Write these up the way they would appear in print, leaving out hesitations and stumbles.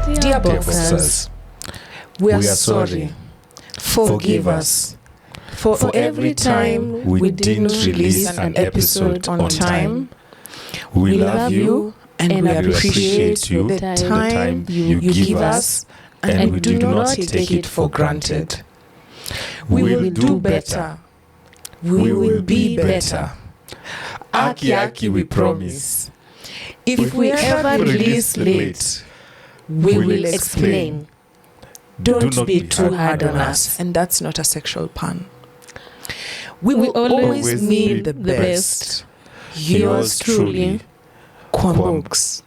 Dear boxers, we are sorry. Forgive us. For every time we didn't release an episode on time, we love you and we appreciate you the time you give us, and we do not take it for granted. We will do better. We will be better. Aki, we promise. If we ever release late, we will explain. Don't be too hard on us. And that's not a sexual pun. We will always mean the best. Yours truly, Kwambox.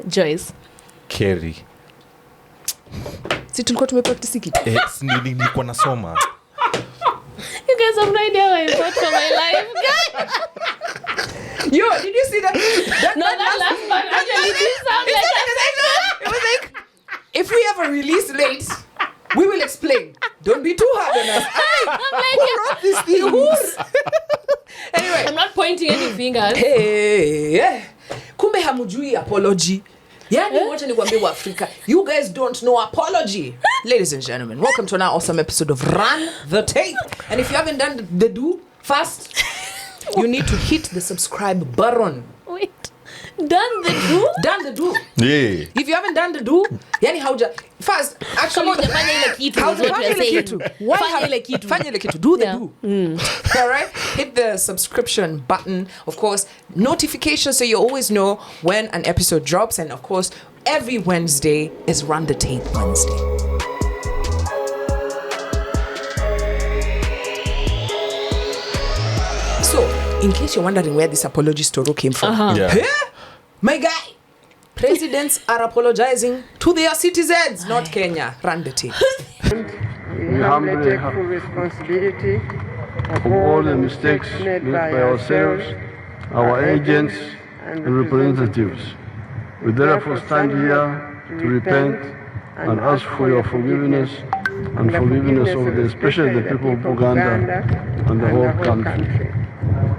Joyce. Kerry. Si tulikuwa tumepractice kitu. Nilikuwa nasoma. You guys have no idea what I fought for my life, guys. Yo, did you see that? That last part actually did sound like it was like, if we ever release late, we will explain. Don't be too hard on us. Who wrote these things? Anyway, I'm not pointing any fingers. Hey, kumbe hamujui apology. Yani wacha nikwambie wa Africa, you guys don't know apology. Ladies and gentlemen, welcome to another awesome episode of Run the Tape. And if you haven't done the do first, you need to hit the subscribe button. Wait. Done the do? Done the do. Yeah. If you haven't done the do, yani hauja first actually fanya ile kitu is what we're saying. Fanya ile kitu. Do the do. All right? Hit the subscription button. Of course, notifications so you always know when an episode drops, and of course, every Wednesday is Run the Tape Wednesday. So, in case you're wondering where this apology story came from, my guy, presidents are apologizing to their citizens, not Kenya. Run the tape. We humbly take full responsibility for all the mistakes made by ourselves, our agents, and representatives. We therefore stand here to repent and ask for your forgiveness and forgiveness of especially the people of Uganda and the whole country.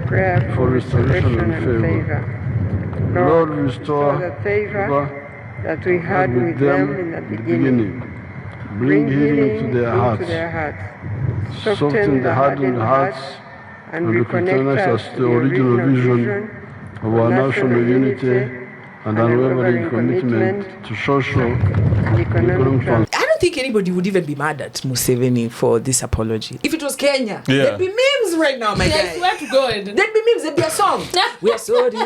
Prayer for restoration and favor. Lord, restore the favor that we had with them in the beginning. Bring healing to their hearts. Soften the hardened hearts and reconnect us to the original vision of our national unity and unwavering commitment to social and economic I don't think anybody would even be mad at Museveni for this apology. If it was Kenya, there'd be memes right now, my guy. I swear to God. There'd be memes, there'd be a song. We're sorry.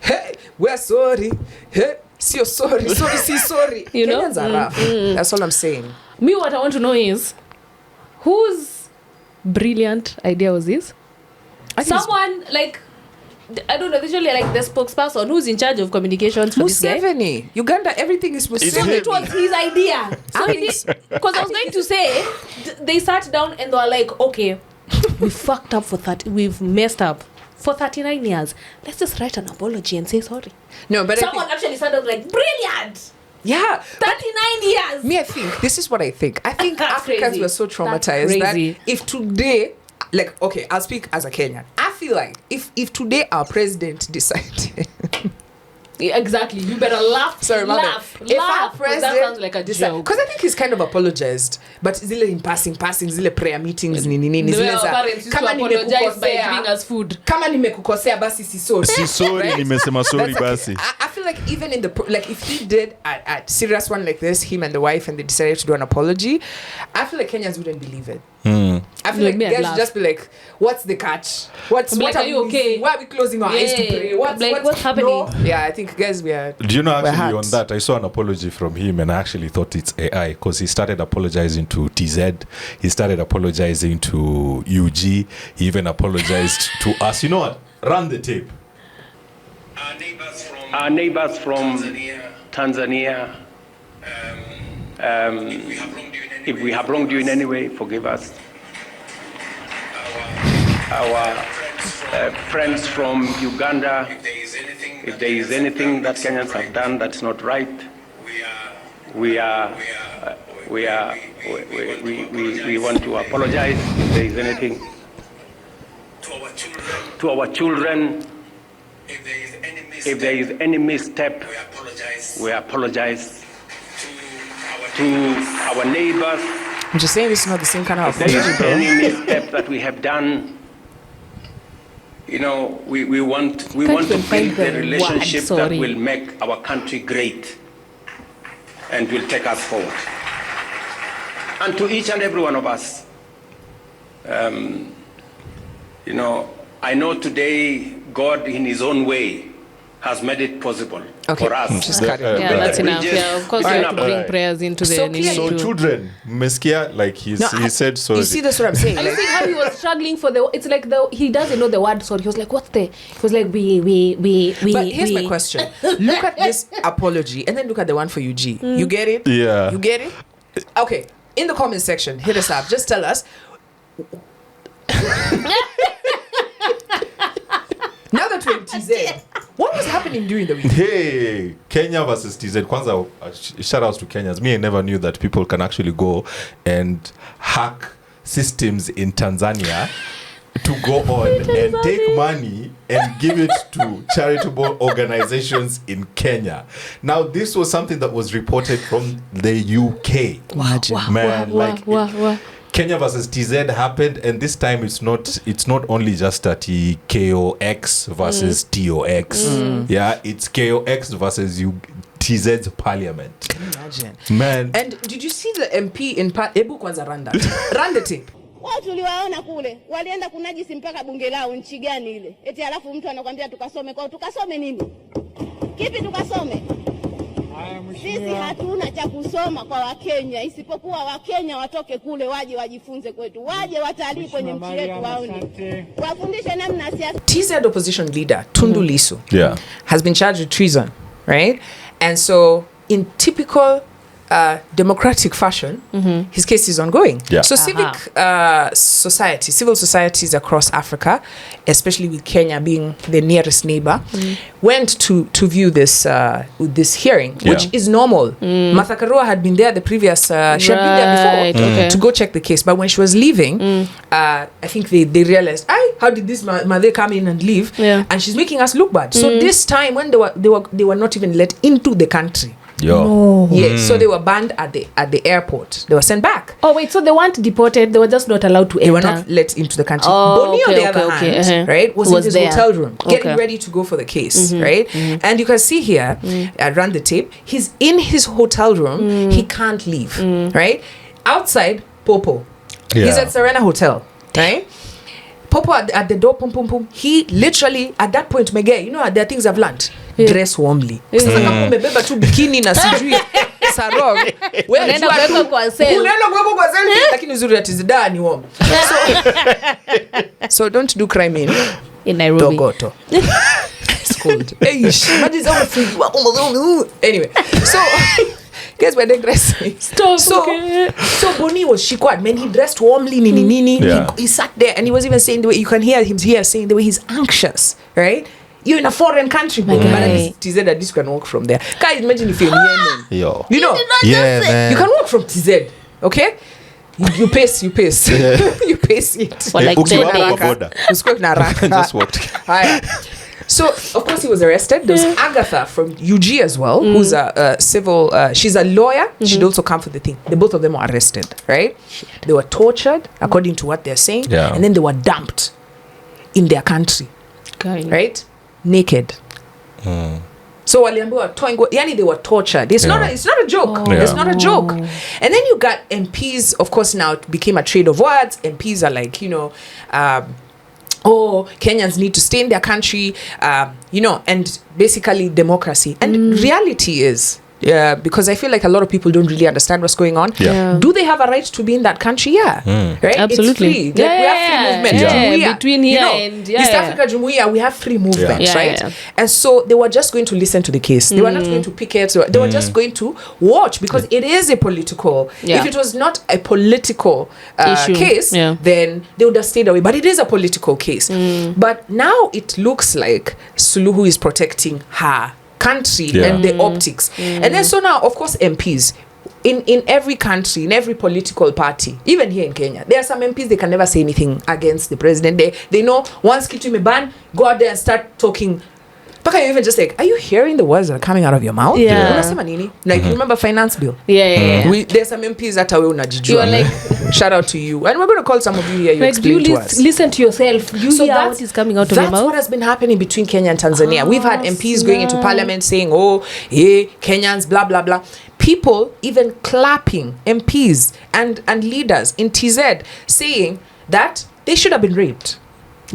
Hey, we're sorry. Hey, see, sorry. Sorry. You know? Kenyans are rough. That's all I'm saying. Me, what I want to know is, whose brilliant idea was this? Someone, like, I don't know, usually like the spokesperson who's in charge of communications for this guy. Museveni. Uganda, everything is Museveni. It was his idea. So because I was going to say, they sat down and they were like, okay, we fucked up we've messed up for 39 years. Let's just write an apology and say sorry. No, but someone actually started like, brilliant. Yeah. 39 years. Me, I think, this is what I think. I think Africans crazy. were so traumatized that if today, like, okay, I'll speak as a Kenyan. I feel like if today our president decided... Exactly. You better laugh. Sorry, laugh. If our president that sounds like a joke. Because I think he's kind of apologized. But zile in passing, zile prayer meetings, nini. Zile za, kama nimekukosea by giving us food. Kama nimekukosea basi si sorry. Si sorry, nimesema sorry basi. I feel like even in the, like if he did a serious one like this, him and the wife, and they decided to do an apology, I feel like Kenyans wouldn't believe it. I feel like guys would just be like, what's the catch? What are you okay? Why are we closing our eyes to pray? What's happening? No? Yeah, I think guys we are. Do you know actually on that I saw an apology from him and I actually thought it's AI because he started apologizing to TZ, he started apologizing to UG, he even apologized to us. You know what? Run the tape. Our neighbors from Tanzania. If we have wronged you in any way, forgive us. Our friends from Uganda, if there is anything that Kenyans have done that's not right, we want to apologize if there is anything. To our children, If there is any misstep, we apologize to our neighbors. I'm just saying this is not the same kind of If there apology, is bro. any misstep that we have done, we want to build the relationship that will make our country great and will take us forward. And to each and every one of us, I know today God in his own way has made it possible for us. Just cut it. Yeah, that's enough. Yeah, of course, you have to bring Right. prayers into the So nini clear. So too. children, Meskia, like he said sorry. You see, that's what I'm saying. And you Like, see how he was struggling for the. It's like he doesn't know the word sorry. He was like, "What's the?" He was like, "We." but here's my question. Look at this apology and then look at the one for UG. You get it? Yeah. You get it? Okay. In the comment section, hit us up. Just tell us. Now that we're in TZ, what was happening during the week? Hey, Kenya versus TZ. Kwanza, shout outs to Kenyans. Me, I never knew that people can actually go and hack systems in Tanzania to go on and take money and give it to charitable organizations in Kenya. Now, this was something that was reported from the UK. Kenya versus TZ happened, and this time it's not only just that KOX versus TOX. Yeah, it's KOX versus TZ's parliament. Imagine. Man. And did you see the MP in Ebu Kwanza run the tape? Watu tuliwaona kule walienda kunajisi mpaka bunge lao nchi gani ile eti alafu mtu anakuambia tukasome kwao tukasome nini kipi tukasome sisi hatuna cha kusoma kwa Wakenya isipokuwa Wakenya watoke kule waje wajifunze kwetu waje watalii kwenye nchi yetu waone wafundishe namna siasa. TZ opposition leader Tundu Lissu has been charged with treason, right? And so in typical democratic fashion, his case is ongoing. So civil societies across Africa, especially with Kenya being the nearest neighbor, went to view this hearing, which is normal. Martha Karua had been there the previous, she had been there before to go check the case. But when she was leaving, I think they realized, how did this mother come in and leave? And she's making us look bad. So this time when they were not even let into the country. So they were banned at the airport. They were sent back. Oh wait, so they weren't deported. They were just not allowed to enter. They were not let into the country. Oh, Boni, on the other hand, right, was in his there. hotel room, getting ready to go for the case, right? And you can see here, I ran the tape. He's in his hotel room. He can't leave, right? Outside, Popo. He's at Serena Hotel, right? Popo at the door, pum pum pum. He literally at that point, Mege, there are things I've learned. Dress warmly. Sasa kama umebeba tu bikini na sijui sarong, wewe unaenda kuweka kwa cell. Unaenda kuweka kwa cell, lakini uzuri ati zida ni warm. So don't do crime in Nairobi. Dogoto. It's cold. Anyway, so guys, we're digressing. So Boni was shikwad, man. He dressed warmly, nini. He sat there and he was even saying the way you can hear him here saying the way he's anxious, right? You're in a foreign country, but TZ at least can walk from there. Guys, imagine if you're in Yemen. Yo. Man. You can walk from TZ, okay? You pace. You pace it. For like 10 days. Just walked. So, of course, he was arrested. There's Agatha from UG as well, who's a civil, she's a lawyer. She'd also come for the thing. The both of them were arrested, right? They were tortured, according to what they're saying. And then they were dumped in their country, right? Naked. So waliambiwa yani they were tortured. It's not a joke. It's not a joke. And then you got MPs. Of course, now it became a trade of words. MPs are like, Kenyans need to stay in their country, and basically democracy. And reality is, because I feel like a lot of people don't really understand what's going on. Do they have a right to be in that country? Right? Absolutely. It's free. We have free movement. Between here and East Africa Jumuiya, we have free movement, right? And so they were just going to listen to the case. They were not going to picket. They were just going to watch because it is a political. If it was not a political case, then they would have stayed away. But it is a political case. But now it looks like Suluhu is protecting her country and the optics. And then so now, of course, MPs in every country, in every political party, even here in Kenya, there are some MPs, they can never say anything against the president. They know once kitu imeban, go out there and start talking But you even just like, are you hearing the words that are coming out of your mouth? Yeah. Unasema nini? Like, you remember finance bill? Yeah. There's some MPs that are unajijua. You are like, shout out to you. And we're going to call some of you here. You like, explain to us. Listen to yourself. You So hear what is coming out of your That's mouth. what has been happening between Kenya and Tanzania. We've had MPs going into parliament saying, oh, yeah, Kenyans, blah, blah, blah. People even clapping MPs and leaders in TZ saying that they should have been raped.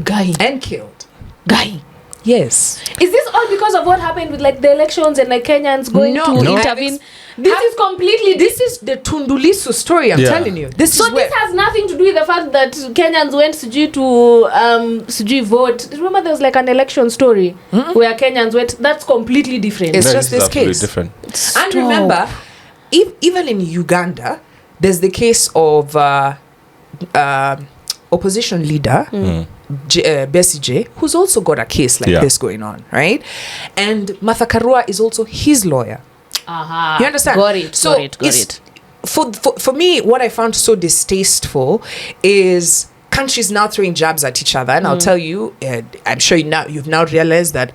Guy. And killed. Guy. Yes. Is this all because of what happened with like the elections and like Kenyans going to intervene? This is completely. This is the Tundulisu story. I'm telling you. This has nothing to do with the fact that Kenyans went to vote. Remember, there was like an election story where Kenyans went. That's completely different. It's just this case. Different. And remember, even in Uganda, there's the case of opposition leader Besigye, who's also got a case like this going on, right? And Martha Karua is also his lawyer. You understand? Got it. So got it. For me, what I found so distasteful is countries now throwing jabs at each other. And I'll tell you, I'm sure you've now realized that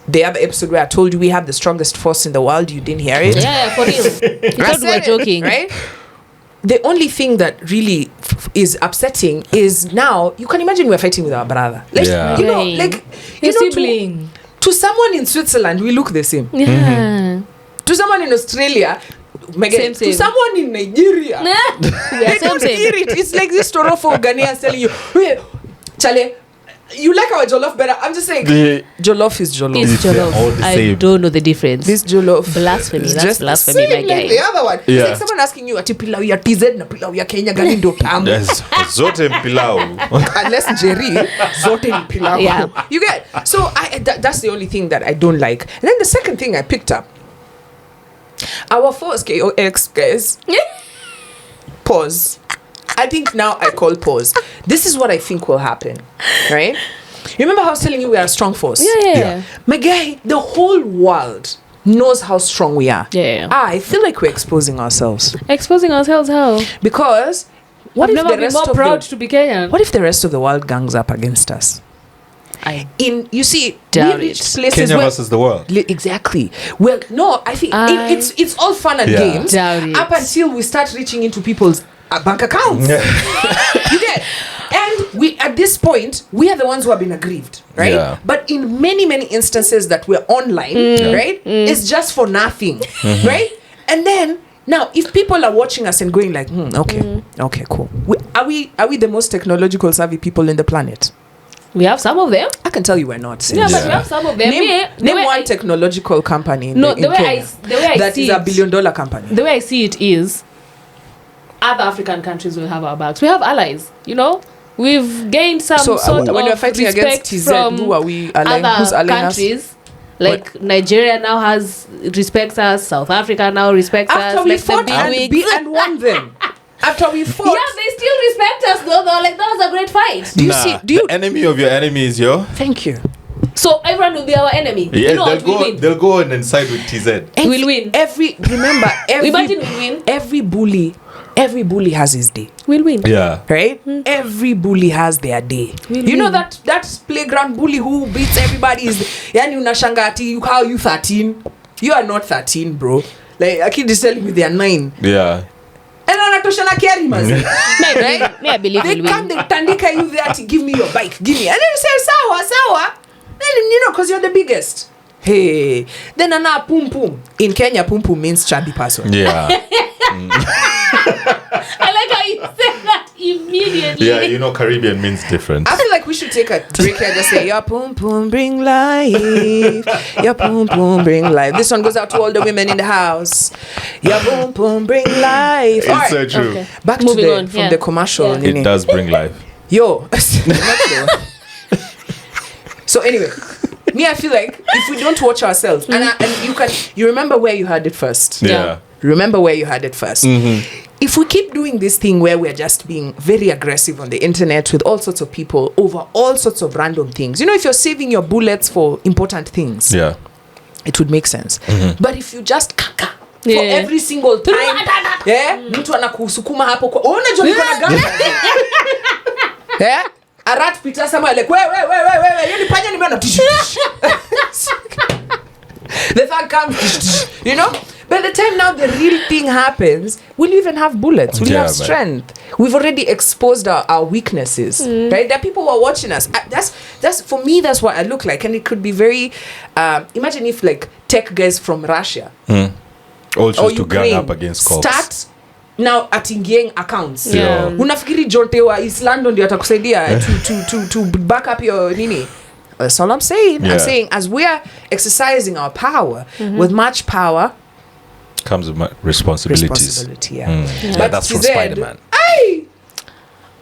the other episode where I told you we have the strongest force in the world, you didn't hear it. Yeah, for real. You thought we were joking, right? The only thing that really is upsetting is now you can imagine we're fighting with our brother. Like, you know, like your sibling. To someone in Switzerland, we look the same. Yeah. To someone in Australia, same. To someone in Nigeria, they don't hear it. It's like this story for Ghanaians telling you, "Hey, Chale, you like our jollof better." I'm just saying, jollof is jollof. It's jollof. all the I same. don't know the difference. This jollof, Blasphemy. is That's just blasphemy, my same guy. like the other one. Yeah. It's like someone asking you, "Ati pilau ya TZ na pilau ya Kenya gani ndo tamu?" Yes, zote pilau. Unless Jerry, zote ni pilau. Yeah. You get. So that's the only thing that I don't like. And then the second thing I picked up, our force KOX guys. Pause. I think now I call pause. This is what I think will happen, right? You remember how I was telling you we are a strong force? Yeah. My guy, the whole world knows how strong we are. Yeah. I feel like we're exposing ourselves. Exposing ourselves how? Because I've never been more proud to be Kenyan. What if the rest of the world gangs up against us? You see, doubt we reached it. places Kenya where, versus the world. Exactly. Well, no, I think it's all fun and games Doubt it. up until we start reaching into people's bank accounts. You get? And we, at this point, we are the ones who have been aggrieved, right? Yeah. But in many, many instances that we're online, right, it's just for nothing, right? And then now, if people are watching us and going like, okay, cool. Are we the most technological savvy people in the planet? We have some of them. I can tell you we're not. Yeah, but we have some of them. Name one technological company in the way Kenya that is see a $1 billion company. The way I see it is, other African countries will have our backs. We have allies, you know. We've gained some sort of when we're fighting against TZ, from who are we allying? Who's other allying countries. Us? Like Nigeria now respects us. South Africa now respects us. After we like fought and won them. After we fought. Yeah, they still respect us though. They're like, that was a great fight. Do you see? The enemy of your enemy is your. Thank you. So everyone will be our enemy. Yeah, you know they'll go and side with TZ. We'll win. Every bully has his day. We'll win. Yeah. Right? Every bully has their day. You know that playground bully who beats everybody is yani unashanga ati how you 13? You are not 13, bro. Like a kid is telling me they are 9. Yeah. And anatosha na carry mazi. Right? I believe they come, they tandika you there to give me your bike. Give me. And then you say sawa. Then you know, because you're the biggest. Hey. Then ana pum pum. In Kenya, pum pum means chubby person. Yeah. I like how you said that immediately. Yeah, you know, Caribbean means different. I feel like we should take a break here and just say, your pum pum bring life. Your pum pum bring life. This one goes out to all the women in the house. Your pum pum bring life. It's so true. Okay. Back Moving to on, from the commercial. Yeah. It does bring life. Yo. So anyway, me, I feel like if we don't watch ourselves, and you remember where you had it first. Yeah. Remember where you had it first. If we keep doing this thing where we're just being very aggressive on the internet with all sorts of people over all sorts of random things, you know, if you're saving your bullets for important things, it would make sense. But if you just kaka for every single time, mtu anakusukuma hapo kwa unajua niko na gani? a rat pita somewhere like, wait, you panya nimeona. The third comes, you know. By the time now the real thing happens, we'll even have bullets. We'll have strength. We've already exposed our weaknesses, right? There are people who are watching us. That's for me. That's what I look like, and it could be very. Imagine if like tech guys from Russia, all choose to gang up against cops. Start now atingieng accounts. Unafikiri Jonte wa East London ndio atakusaidia to back up your nini? That's all I'm saying. I'm saying as we are exercising our power, with much power comes with responsibilities. But that's from Spider-Man.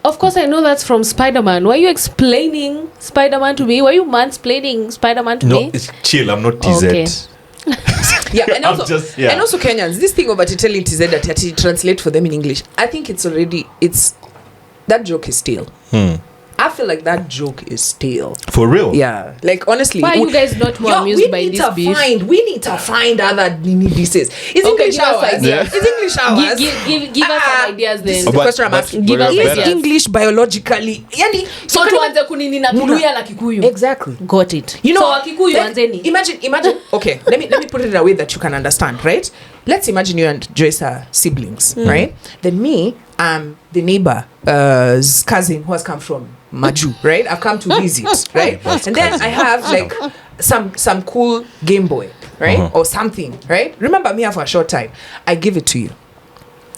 Of course, I know that's from Spider-Man. Were you explaining Spider-Man to me? Were you mansplaining Spider-Man to me? No, it's chill. I'm not TZ. Okay. And also Kenyans, this thing about telling TZ that you translate for them in English, I think that joke is stale. I feel like that joke is stale. For real? Yeah. Like, honestly. Why are you guys not more amused by this beef? We need to find other pieces. Is English ours? Is English ours? Give us some ideas then. This is the question I'm asking. Give us is English biologically... So tuanze kunini na Kiluya na Kikuyu. Exactly. Got it. You know, so Kikuyu anzeni. Imagine. Okay, let me put it in a way that you can understand, right? Let's imagine you and Joyce are siblings, right? Then me, the neighbor's cousin who has come from Maju, right? I've come to visit, right? And then I have like some cool Game Boy, right? Or something, right? Remember me for a short time. I give it to you.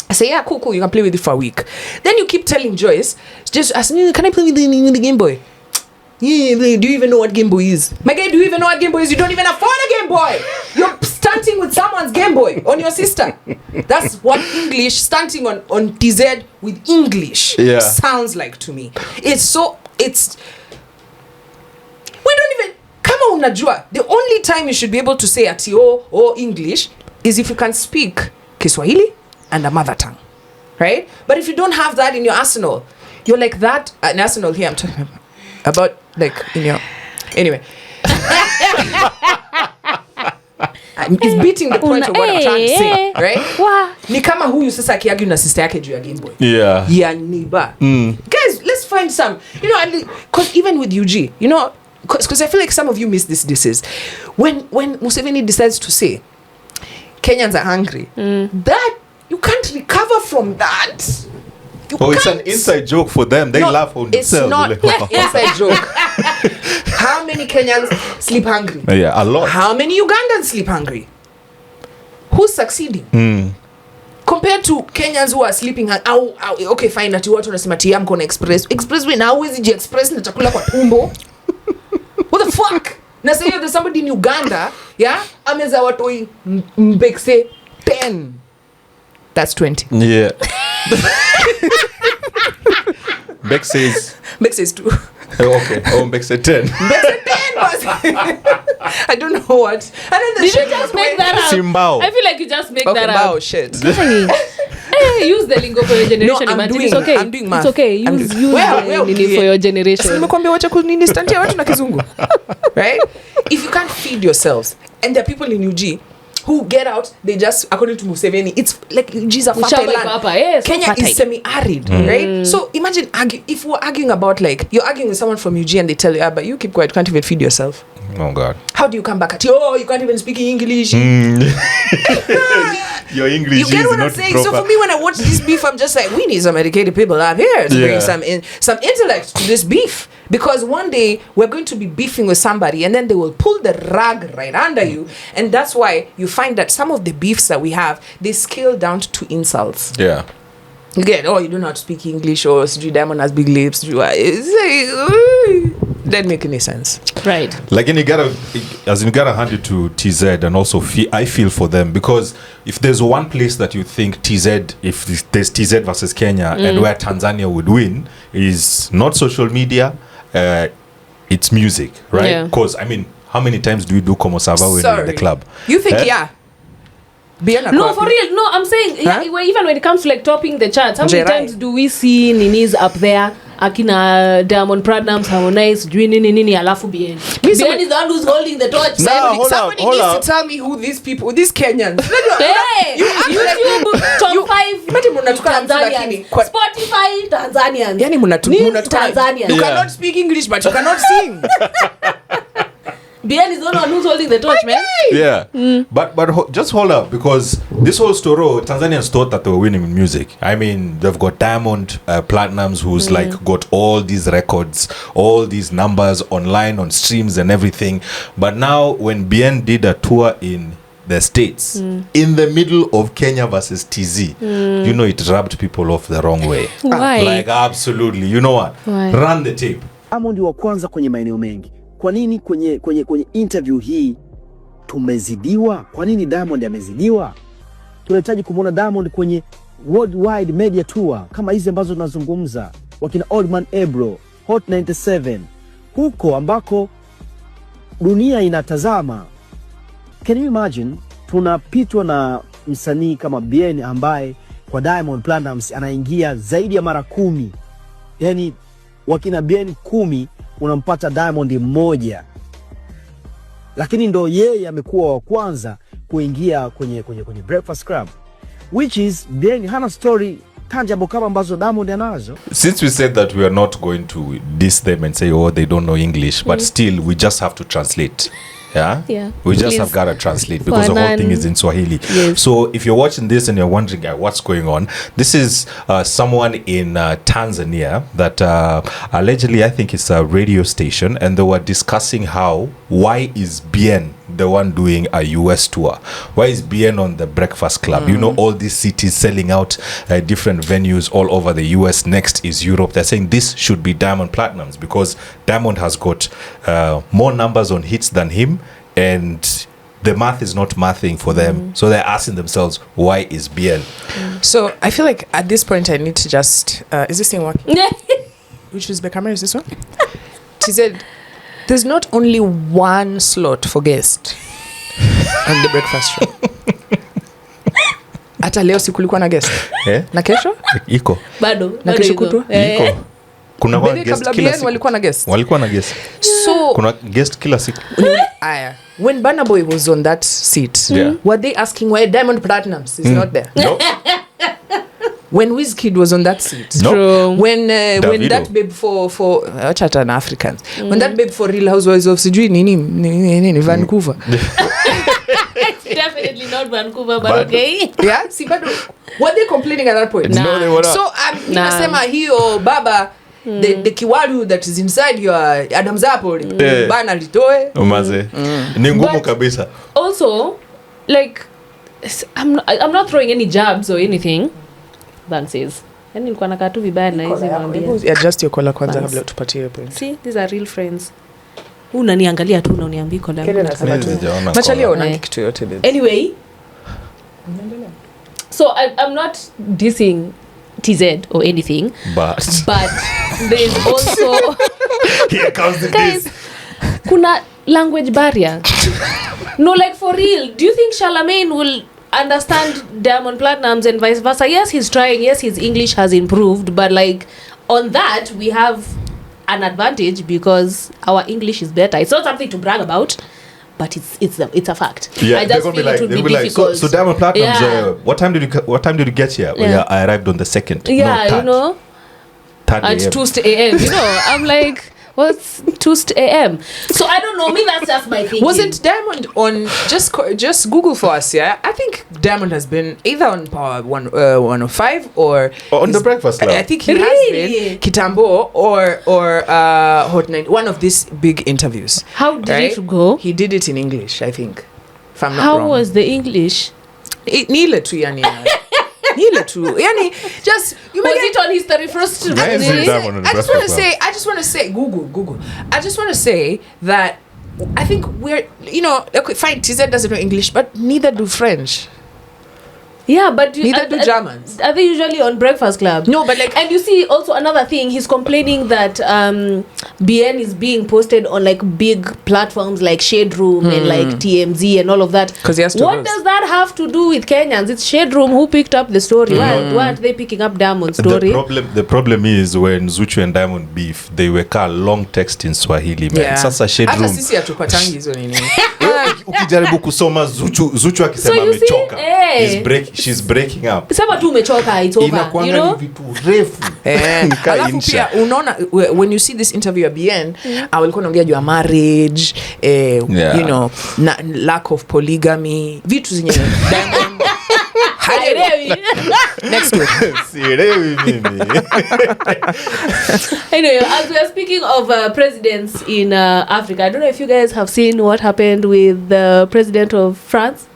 I say, yeah, cool, you can play with it for a week. Then you keep telling Joyce, just ask me, can I play with the Game Boy? Yeah, do you even know what Game Boy is? My guy, do you even know what Game Boy is? You don't even afford a Game Boy. You're stunting with someone's Game Boy on your sister. That's what English, stunting on TZ with English sounds like to me. We don't even, kama unajua, the only time you should be able to say ati or English is if you can speak Kiswahili and a mother tongue, right? But if you don't have that in your arsenal, you're like that, an arsenal here I'm talking about like in your anyway. It's beating the point of what I'm trying to say, right? Ni kama huyu sasa akiargue na sister yake juu ya Game Boy. Yeah, neighbor. Guys, let's find some, you know, because even with UG, you know, because I feel like some of you miss this is when Museveni decides to say Kenyans are hungry, that you can't recover from that. It's an inside joke for them. They laugh on themselves. It's not inside joke. How many Kenyans sleep hungry? Yeah, a lot. How many Ugandans sleep hungry? Who's succeeding? Compared to Kenyans who are sleeping okay, fine, ati watu wanasema ati amko na expressway na hawezi ji express na chakula kwa tumbo. What the fuck? Na say there's somebody in Uganda, ameza watoi mbekse 10. That's 20. Yeah. Beck says 2. Okay. Beck said 10. Beck said 10 was I don't know what. Did you just make that up? Simbao. I feel like you just make that up. Shit. Use the lingo for your generation. No, I'm doing math. It's okay. Use the for your generation. Nimekwambia wacha kunini stantia watu na kizungu. Right? If you can't feed yourselves, and there are people in UG who get out, they just, according to Museveni, it's like UG's a fertile land. Yes, Kenya fertile. is semi-arid, right? So imagine if we're arguing about like, you're arguing with someone from UG and they tell you, but you keep quiet, you can't even feed yourself. Oh God. How do you come back at you can't even speak English? Your English you get is what not I'm saying? proper. So for me, when I watch this beef, I'm just like, we need some educated people out here to bring some intellect to this beef. Because one day we're going to be beefing with somebody and then they will pull the rug right under you. And that's why you find that some of the beefs that we have, they scale down to insults. Yeah. You get, you don't know how to speak English, or Diamond has big lips. It's like, doesn't make any sense. Right. Like, and you gotta hand it to TZ, and also I feel for them, because if there's one place that you think TZ, if there's TZ versus Kenya, and where Tanzania would win, is not social media, it's music, right? Because I mean, how many times do we do Como Sava when we're in the club? You think No, for real. No, I'm saying even when it comes to like topping the charts, how many times do we see Ninis up there akina Diamond Platnumz, Harmonize, sijui nini alafu BN. BN is the one who's holding the torch. Somebody needs to tell me who these people, these Kenyans. Hey, YouTube top 5 Tanzanians. Spotify Tanzanians. Yani mnatukana Tanzanians. You cannot speak English but you cannot sing. BN is the one who's holding the torch, man. Yeah. But just hold up, because this whole story, Tanzanians thought that they were winning in music. I mean, they've got Diamond Platnumz, who's like got all these records, all these numbers online on streams and everything. But now when BN did a tour in the States, in the middle of Kenya versus TZ, you know, it rubbed people off the wrong way. Why? Like, absolutely. You know what? Why? Run the tape. Diamond wa kwanza kwenye maeneo mengi. Kwa nini kwenye interview hii tumezidiwa? Kwa nini Diamond amezidiwa? Tunahitaji kumuona Diamond kwenye worldwide media tour kama hizi ambazo tunazungumza, wakina Old Man Ebro, Hot 97, huko ambako dunia inatazama. Can you imagine tunapitwa na msanii kama BN ambaye kwa Diamond Platnumz anaingia zaidi ya mara 10. Yani wakina BN 10 unampata Diamond mmoja, lakini ndo yeye amekuwa wa kwanza kuingia kwenye Breakfast Club, which is BN hana story tangible kama ambazo Diamond anazo. Since we said that we are not going to diss them and say, oh, they don't know English, but still we just have to translate. Yeah? We just have got to translate, because the whole thing is in Swahili. Yes. So if you're watching this and you're wondering what's going on, this is someone in Tanzania that allegedly, I think it's a radio station, and they were discussing why is BN the one doing a US tour? Why is BN on the Breakfast Club? You know, all these cities selling out different venues all over the US. Next is Europe. They're saying this should be Diamond Platnumz, because Diamond has got more numbers on hits than him, and the math is not mathing for them. So they're asking themselves, why is BN? So I feel like at this point I need to just is this thing working? Which is the camera? Is this one? She said there's not only one slot for guest on the breakfast show. Hata leo si kulikuwa na guest. Na kesho? Iko. Bado. Na kesho kutwa? Iko. Kuna guest kila siku. Walikuwa na guest. So kuna guest kila siku. Aya. When Burna Boy was on that seat, were they asking why Diamond Platnumz is not there? No. When Wizkid was on that seat, no. when that babe for Chatan Africans, when that babe for Real Housewives of sijui nini Vancouver. Definitely not Vancouver, but okay. Yeah, see, but were they complaining at that point? No, they were not. So nasema hiyo baba, the kiwaru that is inside your Adam's apple, bana litoe. Umaze. Ni ngumu kabisa. Also, like, I'm not throwing any jabs or anything. Than says. Yani nilikuwa nakaa tu vibaya na hizi mwambia. Adjust your color kwanza kabla tupatie point. See, these are real friends. Unaniangalia tu na uniambii kola. Machalia una kitu yote babe. Anyway. So I'm not dissing TZ or anything. But there's also here comes the diss. Kuna language barrier. No, like for real. Do you think Charlemagne will understand Diamond Platnumz and vice versa? Yes, he's trying. Yes, his English has improved, but like on that we have an advantage because our English is better. It's not something to brag about, but it's a fact. Yeah, I just feel it would be difficult. So Diamond Platnumz, what time did you get here? Yeah. I arrived on the 2nd. Yeah, no, you know, at 2 a.m. You know, I'm like, what's 2 a.m.? So I don't know. Maybe that's just my thinking. Wasn't Diamond on just Google for us? Yeah, I think Diamond has been either on Power 105 or on the Breakfast Club. I think he has been Kitambo or Hot 9. One of these big interviews. How did it go? He did it in English, I think. If I'm not wrong. How was the English? Nile tu yani. Nile tu. Yani just you was it on his 31st? I just want to say Google. I just want to say that I think we're, okay, fine, TZ doesn't know English, but neither do French. Yeah, but neither do Germans. Are they usually on Breakfast Club? No, but like, and you see also another thing, he's complaining that BN is being posted on like big platforms like Shade Room and like TMZ and all of that. Because he has to. What does that have to do with Kenyans? It's Shade Room who picked up the story. Why aren't they picking up Diamond's story? The problem is when Zuchu and Diamond beef, they were long text in Swahili, man. Yeah. Sasa Shade Hata Room. sisi hatupatangi hizo nini. Ukijaribu kusoma Zuchu akisema amechoka. She's breaking up. Sema tu umechoka, it's over. You know? Vitu refu. Alafu pia unaona when you see this interview at BN, walikuwa naongea juu ya marriage, you know, lack of polygamy, vitu zenye Diamond next week. Anyway, as we are speaking of presidents in Africa, I don't know if you guys have seen what happened with the president of France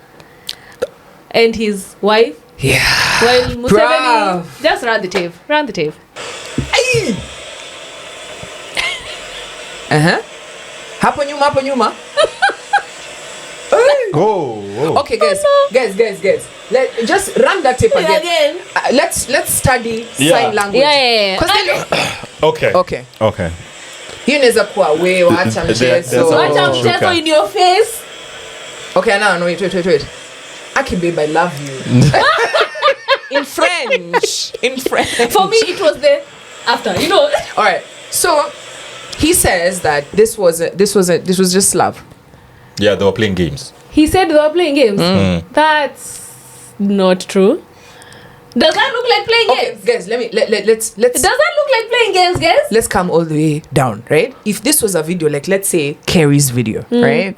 and his wife. Yeah. Well, Museveni, just run the tape. Hapo nyuma. Go. Okay, guys. Just run that tape again. Let's study sign language. Yeah. Okay. Hiyo inaweza kuwa wewe wacha mchezo. Wacha mchezo in your face. Okay, no, wait. Aki babe, I love you. In French. For me, it was the after, you know. All right. So he says that this was just love. Yeah, they were playing games. He said they were playing games. That's not true. Does that look like playing games? Guys, let's. Does that look like playing games, guys? Let's come all the way down, right? If this was a video, like let's say Carrie's video, right?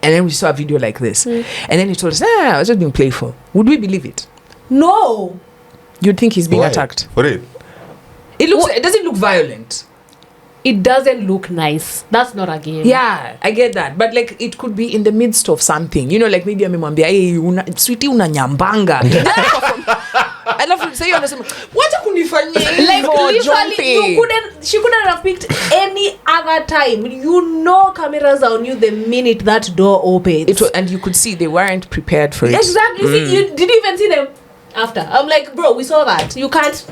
And then we saw a video like this, and then he told us, I was just being playful. Would we believe it? No. You'd think he's being attacked. For it. It doesn't look violent. It doesn't look nice. That's not a game. Yeah, I get that. But like it could be in the midst of something. You know, like maybe amemwambia, hey, sweetie unanyambanga. I love to say you understand. Wacha kunifanyia like literally she couldn't have picked any other time. You know cameras are on you the minute that door opens. And you could see they weren't prepared for it. Exactly. See, you didn't even see them after. I'm like, bro, we saw that. You can't.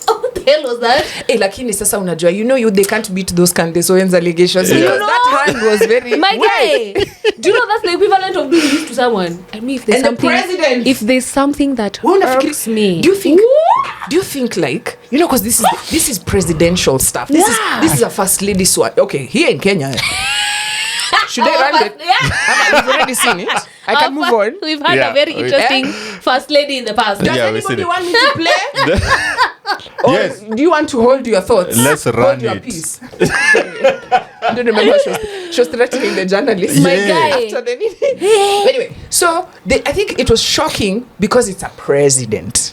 What the hell was that? Lakini sasa unajua, they can't beat those Candace Owens allegations because that hand was very my guy. Do you know that's the equivalent of doing this to someone? I mean, if there's something that irks me. Do you think like, you know, because this is presidential stuff. This is a first lady swat. Okay, here in Kenya. Should I run it? Yeah. We've already seen it. I can move on. We've had a very interesting first lady in the past. Does anybody want me to play? Or yes. Do you want to hold your thoughts? Let's run your peace. I don't remember she was threatening the journalist. My guy. After the meeting. Anyway, so I think it was shocking because it's a president.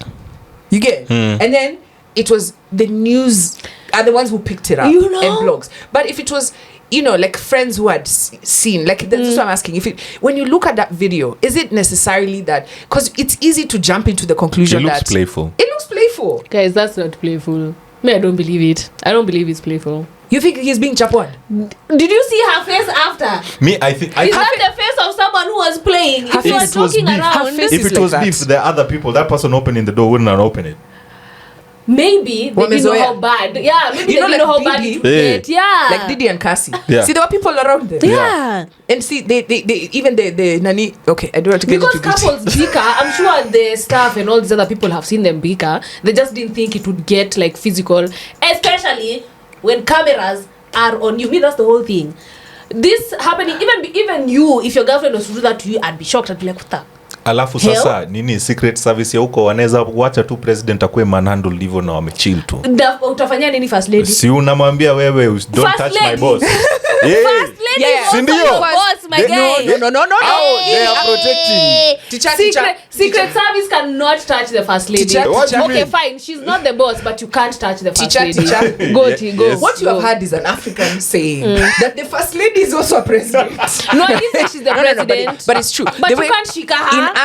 You get? And then it was the news are the ones who picked it up, you know? And blogs. But if it was, you know, like friends who had seen, like that's what I'm asking. When you look at that video, is it necessarily that? Because it's easy to jump into the conclusion that it looks playful. It looks playful, guys. That's not playful. Me, I don't believe it. I don't believe it's playful. You think he's being chapwad? Did you see her face after? Me, I think. Is that the face of someone who was playing? If you were talking around, if it was beef, the other people, that person opening the door wouldn't open it. Maybe they didn't know how bad. Yeah, maybe they didn't know how bad it was. Yeah, like Diddy and Cassie. Yeah. See, there were people around there. Yeah. And see, they even the nani. Okay, I don't want to get into because couples bicker. I'm sure the staff and all these other people have seen them bicker. They just didn't think it would get like physical, especially when cameras are on you. Me, that's the whole thing. This happening, even you, if your girlfriend was to do that to you, I'd be shocked. I'd be like, what the? Alafu sasa nini secret service ya huko wanaweza kuacha tu president akue manhandle livo na wamechill tu. Utafanya nini first lady? Si unamwambia wewe don't first touch lady. my boss. First lady. Yeah. Boss, my guy. No. Oh, they are protecting. Secret service cannot touch the first lady. Teacher. Okay, fine. She's not the boss, but you can't touch the first lady. Teacher. Go, yes. What you have heard is an African saying that the first lady is also a president. No, I didn't say she's the president. But it's true. But you can't shika her.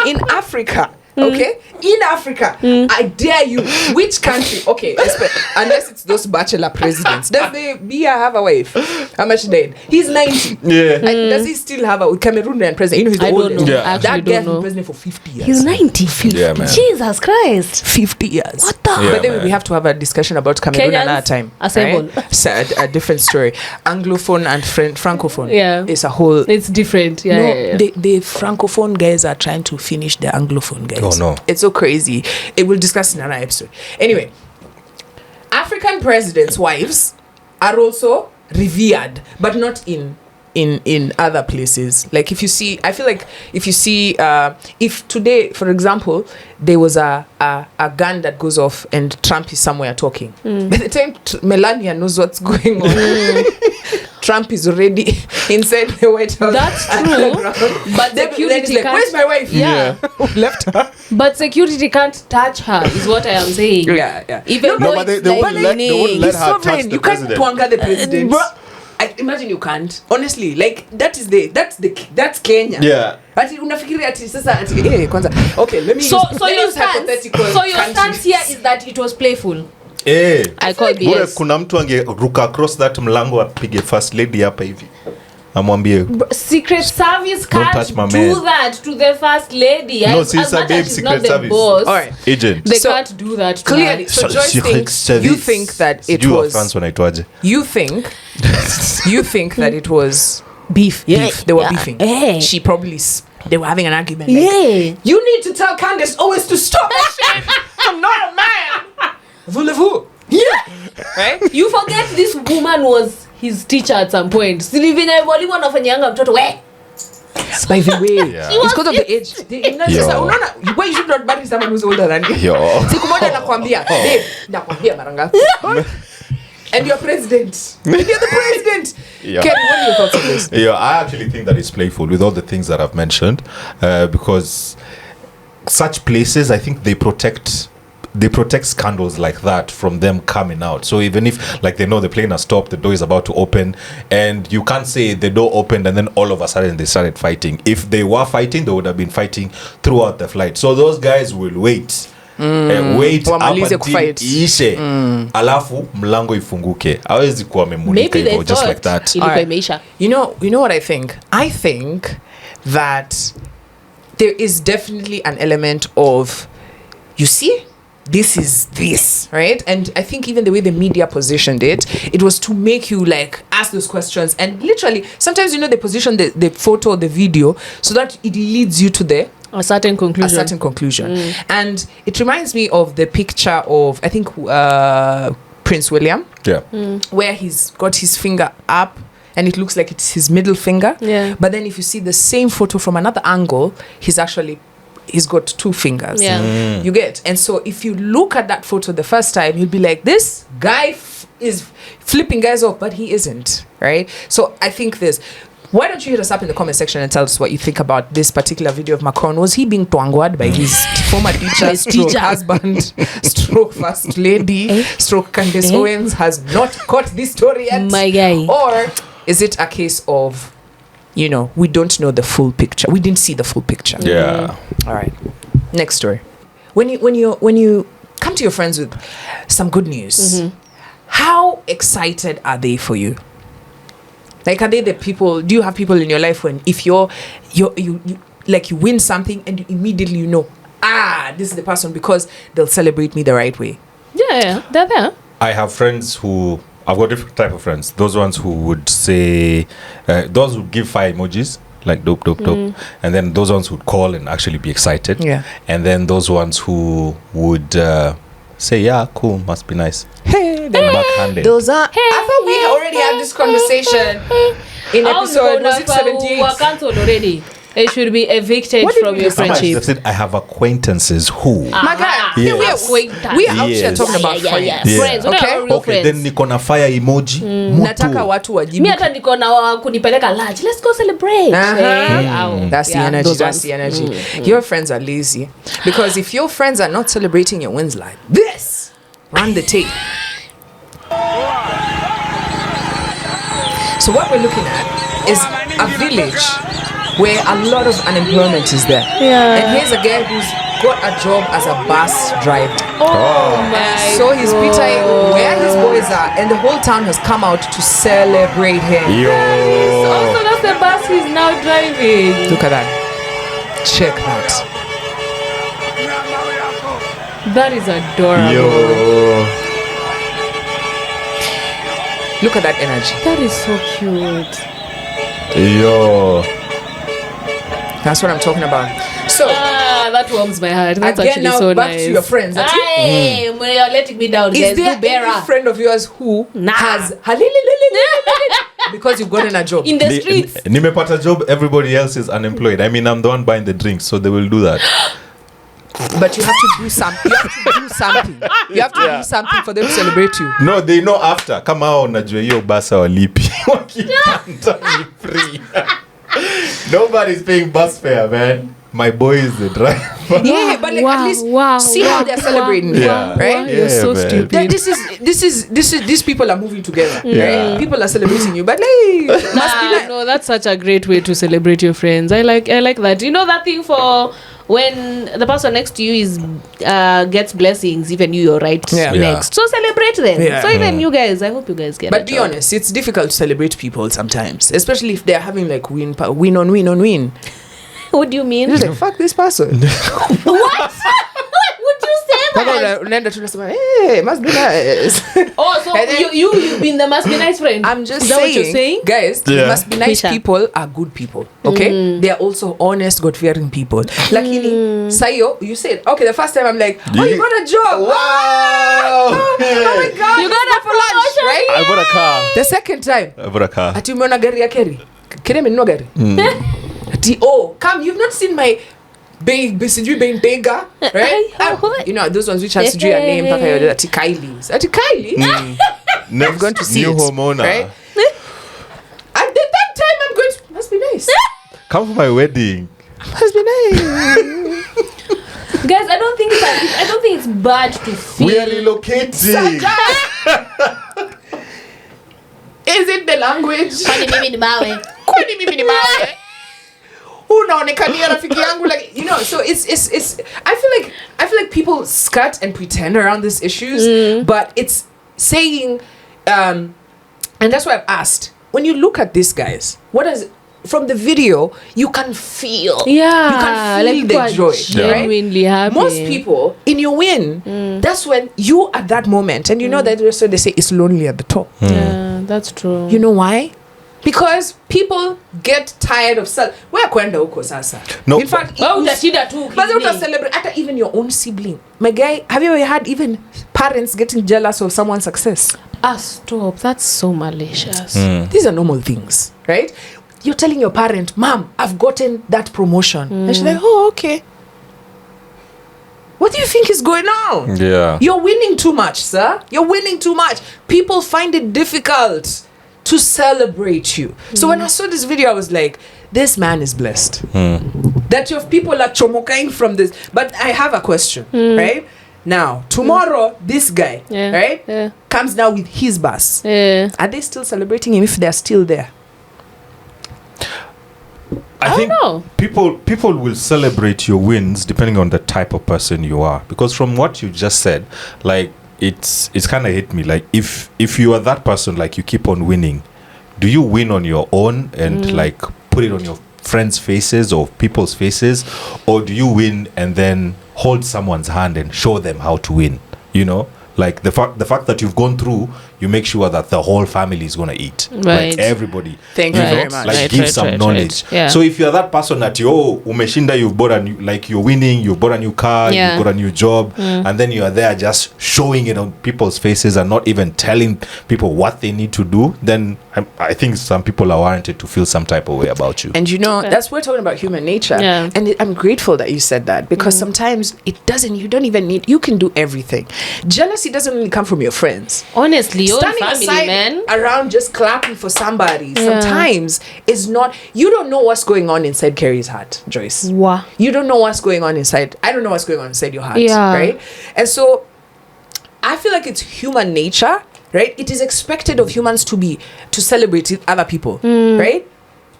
In Africa, okay, in Africa, I dare you, which country, okay, unless it's those bachelor presidents, does the Biya have a wife? How much dead? He's 90. Yeah. Does he still have a Cameroonian president? You know, he's the I don't oldest. know. Yeah. That guy has know. been president for 50 years. He's 90. 50. Yeah, man. Jesus Christ. 50 years. What the? Yeah, But then man. we have to have a discussion about Cameroon Kenyans another time. assemble. Right? So a different story. Anglophone and Francophone. Yeah. It's a whole. It's different. Yeah. No, yeah, yeah. the Francophone guys are trying to finish the Anglophone guys. Oh, no. It's so crazy. It will discuss in another episode. Anyway, African presidents' wives are also revered, but not in other places. Like if you see, I feel like if you see, if today, for example, there was a gun that goes off and Trump is somewhere talking. By the time Melania knows what's going on, Trump is already inside the White House. That's true. But security like, can't. where's my wife? Yeah. Left her. But security can't touch her, is what I am saying. Yeah. Even No, though but it's they like wouldn't let He's her touch sovereign. the You can't president. twanga the president. I imagine you can't. Honestly, like that's Kenya. Yeah. Ati unafikiri ati sasa ati kwanza. Okay, let me So use, let me your use stance. hypothetical So your countries. stance here is that it was playful. I call Bora BS. kuna mtu angeruka across that mlango apige first lady hapa hivi. Amwambie Secret Service touch can't my do man. that to the first lady. No, as she's a much babe as she's Secret not the Service. boss, All right. agent. they So, can't do that to Clearly, her. so Joyce thinks you think that it Sijui was France wanaitwaje. you think that it was beef. They were beefing. She probably they were having an argument. Like, you need to tell Candace always to stop that shit. I'm not a man. Voulez-vous? Yeah. Right? You forget this woman was his teacher at some point. Silivine walimu anafanyanga mtoto we. By the way, Yeah. it's because of the age. Unaona, why you should not marry someone who's older than you? Yo. Siku moja nakwambia, babe, nakwambia mara ngapi? And you're president. And you're the president. Yeah. Ken, what are your thoughts on this? Yeah, I actually think that it's playful with all the things that I've mentioned, because such places, I think they protect scandals like that from them coming out. So even if like they know the plane has stopped, the door is about to open, and you can't say the door opened and then all of a sudden they started fighting. If they were fighting, they would have been fighting throughout the flight. So those guys will wait up Wamalize until kufight. iishe, alafu mlango ifunguke. Hawezi kuwa memulika Maybe they hivyo just thought like that. ilikuwa Alright. imeisha. You know what I think? I think that there is definitely an element of, you see, this is this, right? And I think even the way the media positioned it was to make you like ask those questions. And literally, sometimes, they position the photo or the video so that it leads you to A certain conclusion. And it reminds me of the picture of, I think, Prince William, Yeah. where he's got his finger up and it looks like it's his middle finger. Yeah. But then if you see the same photo from another angle, he's got two fingers. Yeah. You get? And so if you look at that photo the first time, you'll be like, this guy is flipping guys off, but he isn't, right? So I think why don't you hit us up in the comment section and tell us what you think about this particular video of Macron? Was he being twangwad by his former teacher, stroke husband, stroke first lady, stroke Candace Owens has not caught this story yet? My guy. Or is it a case of, we don't know the full picture? We didn't see the full picture. Yeah. All right. Next story. When you come to your friends with some good news, how excited are they for you? Like, are they the people? Do you have people in your life when if you win something and you immediately this is the person because they'll celebrate me the right way? Yeah, they're there. I have friends who I've got different type of friends. Those ones who would say, those who give fire emojis like dope, and then those ones would call and actually be excited. Yeah, and then those ones who would say, yeah, cool, must be nice. Then backhanded. Those are. I thought we already had this conversation in episode. Was it 78? Were cancelled already. It should be evicted from your friendship. I said I have acquaintances who. My guy, Yes. we are out here talking about friends. Yeah. Friends, Okay? real friends. Then niko na fire emoji. Nataka watu wajibu. Mi hata niko na kunipeleka lunch. Let's go celebrate. That's the energy. those That's ones. the energy. Your friends are lazy because if your friends are not celebrating your wins like this, run the tape. So what we're looking at is a village where a lot of unemployment is there. Yeah. And here's a guy who's got a job as a bus driver. my So he's Peter where his boys are, and the whole town has come out to celebrate him. Also, that's the bus he's now driving. Look at that. Check that. That is adorable. Look at that energy. That is so cute. That's what I'm talking about. So that warms my heart. That's again, actually now so back nice. to your friends. Hey, you're letting me down. Is guys. there Do better. any friend of yours who has because you've gotten a job in the streets? Nimepata job, everybody else is unemployed. I mean, I'm the one buying the drinks, so they will do that. But you have to do something. You have to do something for them to celebrate you. No, they know after. Kama unajua hiyo basa walipi. Wakipanda ni free. Nobody's paying bus fare, man. My boy is the driver. Yeah, but like at least see how they're celebrating, right? You're so man. stupid. These people are moving together, right? People are celebrating you, but hey, must be like, No, that's such a great way to celebrate your friends. I like that. You know that thing for when the person next to you is gets blessings, even you're right next. So celebrate them. Yeah. So even you guys, I hope you guys get. But be honest, it's difficult to celebrate people sometimes, especially if they're having like win on win. What do you mean? You're like, fuck this person. What? Would you say that? Hey, must be nice. Oh, so you've been the must be nice friend. I'm just Is that what you're saying? Guys, must be nice Peter. people are good people. Okay? They are also honest, God-fearing people. Lakini, Sayo, you said, okay, the first time I'm like, oh, you got a job. Wow. Oh my God. You got a promotion, right? I bought a car. The second time. I bought a car. Ati umeona gari ya Kerry? Kerry amenunua gari? Ati, come, you've not seen my sijui Bentayga, right? You know, those ones which has sijui a name, paka yote, ati Kylie. Ati Kylie? Never going to see new it, hormona. right? And then that time I'm going to, must be nice. Come for my wedding. Must be nice. Guys, I don't think it's bad to feel. We are relocating. Is it the language? Kwani mimi ni mawe. Unaonekania rafiki yangu, like, you know, so it's I feel like people skirt and pretend around these issues, but it's saying and that's why I've asked, when you look at these guys, what is from the video you can feel you can feel the joy, genuinely happy. Most people in your win, that's when you at that moment, and you know that so they say it's lonely at the top. Yeah, that's true. You know why? Because people get tired of where kwenda huko sasa. No, in fact, utashinda tu but celebrate hata even your own sibling. My guy, have you ever had even parents getting jealous of someone's success? Stop. That's so malicious. These are normal things, right? You're telling your parent, Mom, I've gotten that promotion. And she's like, oh, okay. What do you think is going on? Yeah. You're winning too much, sir. You're winning too much. People find it difficult to celebrate you. So when I saw this video, I was like, this man is blessed. That your people are chomokaing from this. But I have a question, right? Now, tomorrow, this guy, right, comes down with his bus. Are they still celebrating him if they're still there? I think don't know. people will celebrate your wins depending on the type of person you are. Because from what you just said, like, it's kind of hit me, like, if you are that person, like, you keep on winning, do you win on your own and like put it on your friends' faces or people's faces, or do you win and then hold someone's hand and show them how to win? You know, like the fact that you've gone through, you make sure that the whole family is gonna eat, right? Like everybody. Thank you very much. Like give some knowledge. Yeah. So if you're that person that umeshinda, you've bought a new, like, you're winning, you've bought a new car, you've got a new job, and then you are there just showing it on people's faces and not even telling people what they need to do, then I think some people are warranted to feel some type of way about you. And you know, that's we're talking about human nature. Yeah. And I'm grateful that you said that, because sometimes you don't even need, you can do everything. Jealousy doesn't only come from your friends. Honestly, your Standing family, aside man. around just clapping for somebody sometimes is not, you don't know what's going on inside Carrie's heart, Joyce. Wow. You don't know what's going on inside, I don't know what's going on inside your heart, Yeah. right? And so I feel like it's human nature, right? It is expected of humans to celebrate other people, right?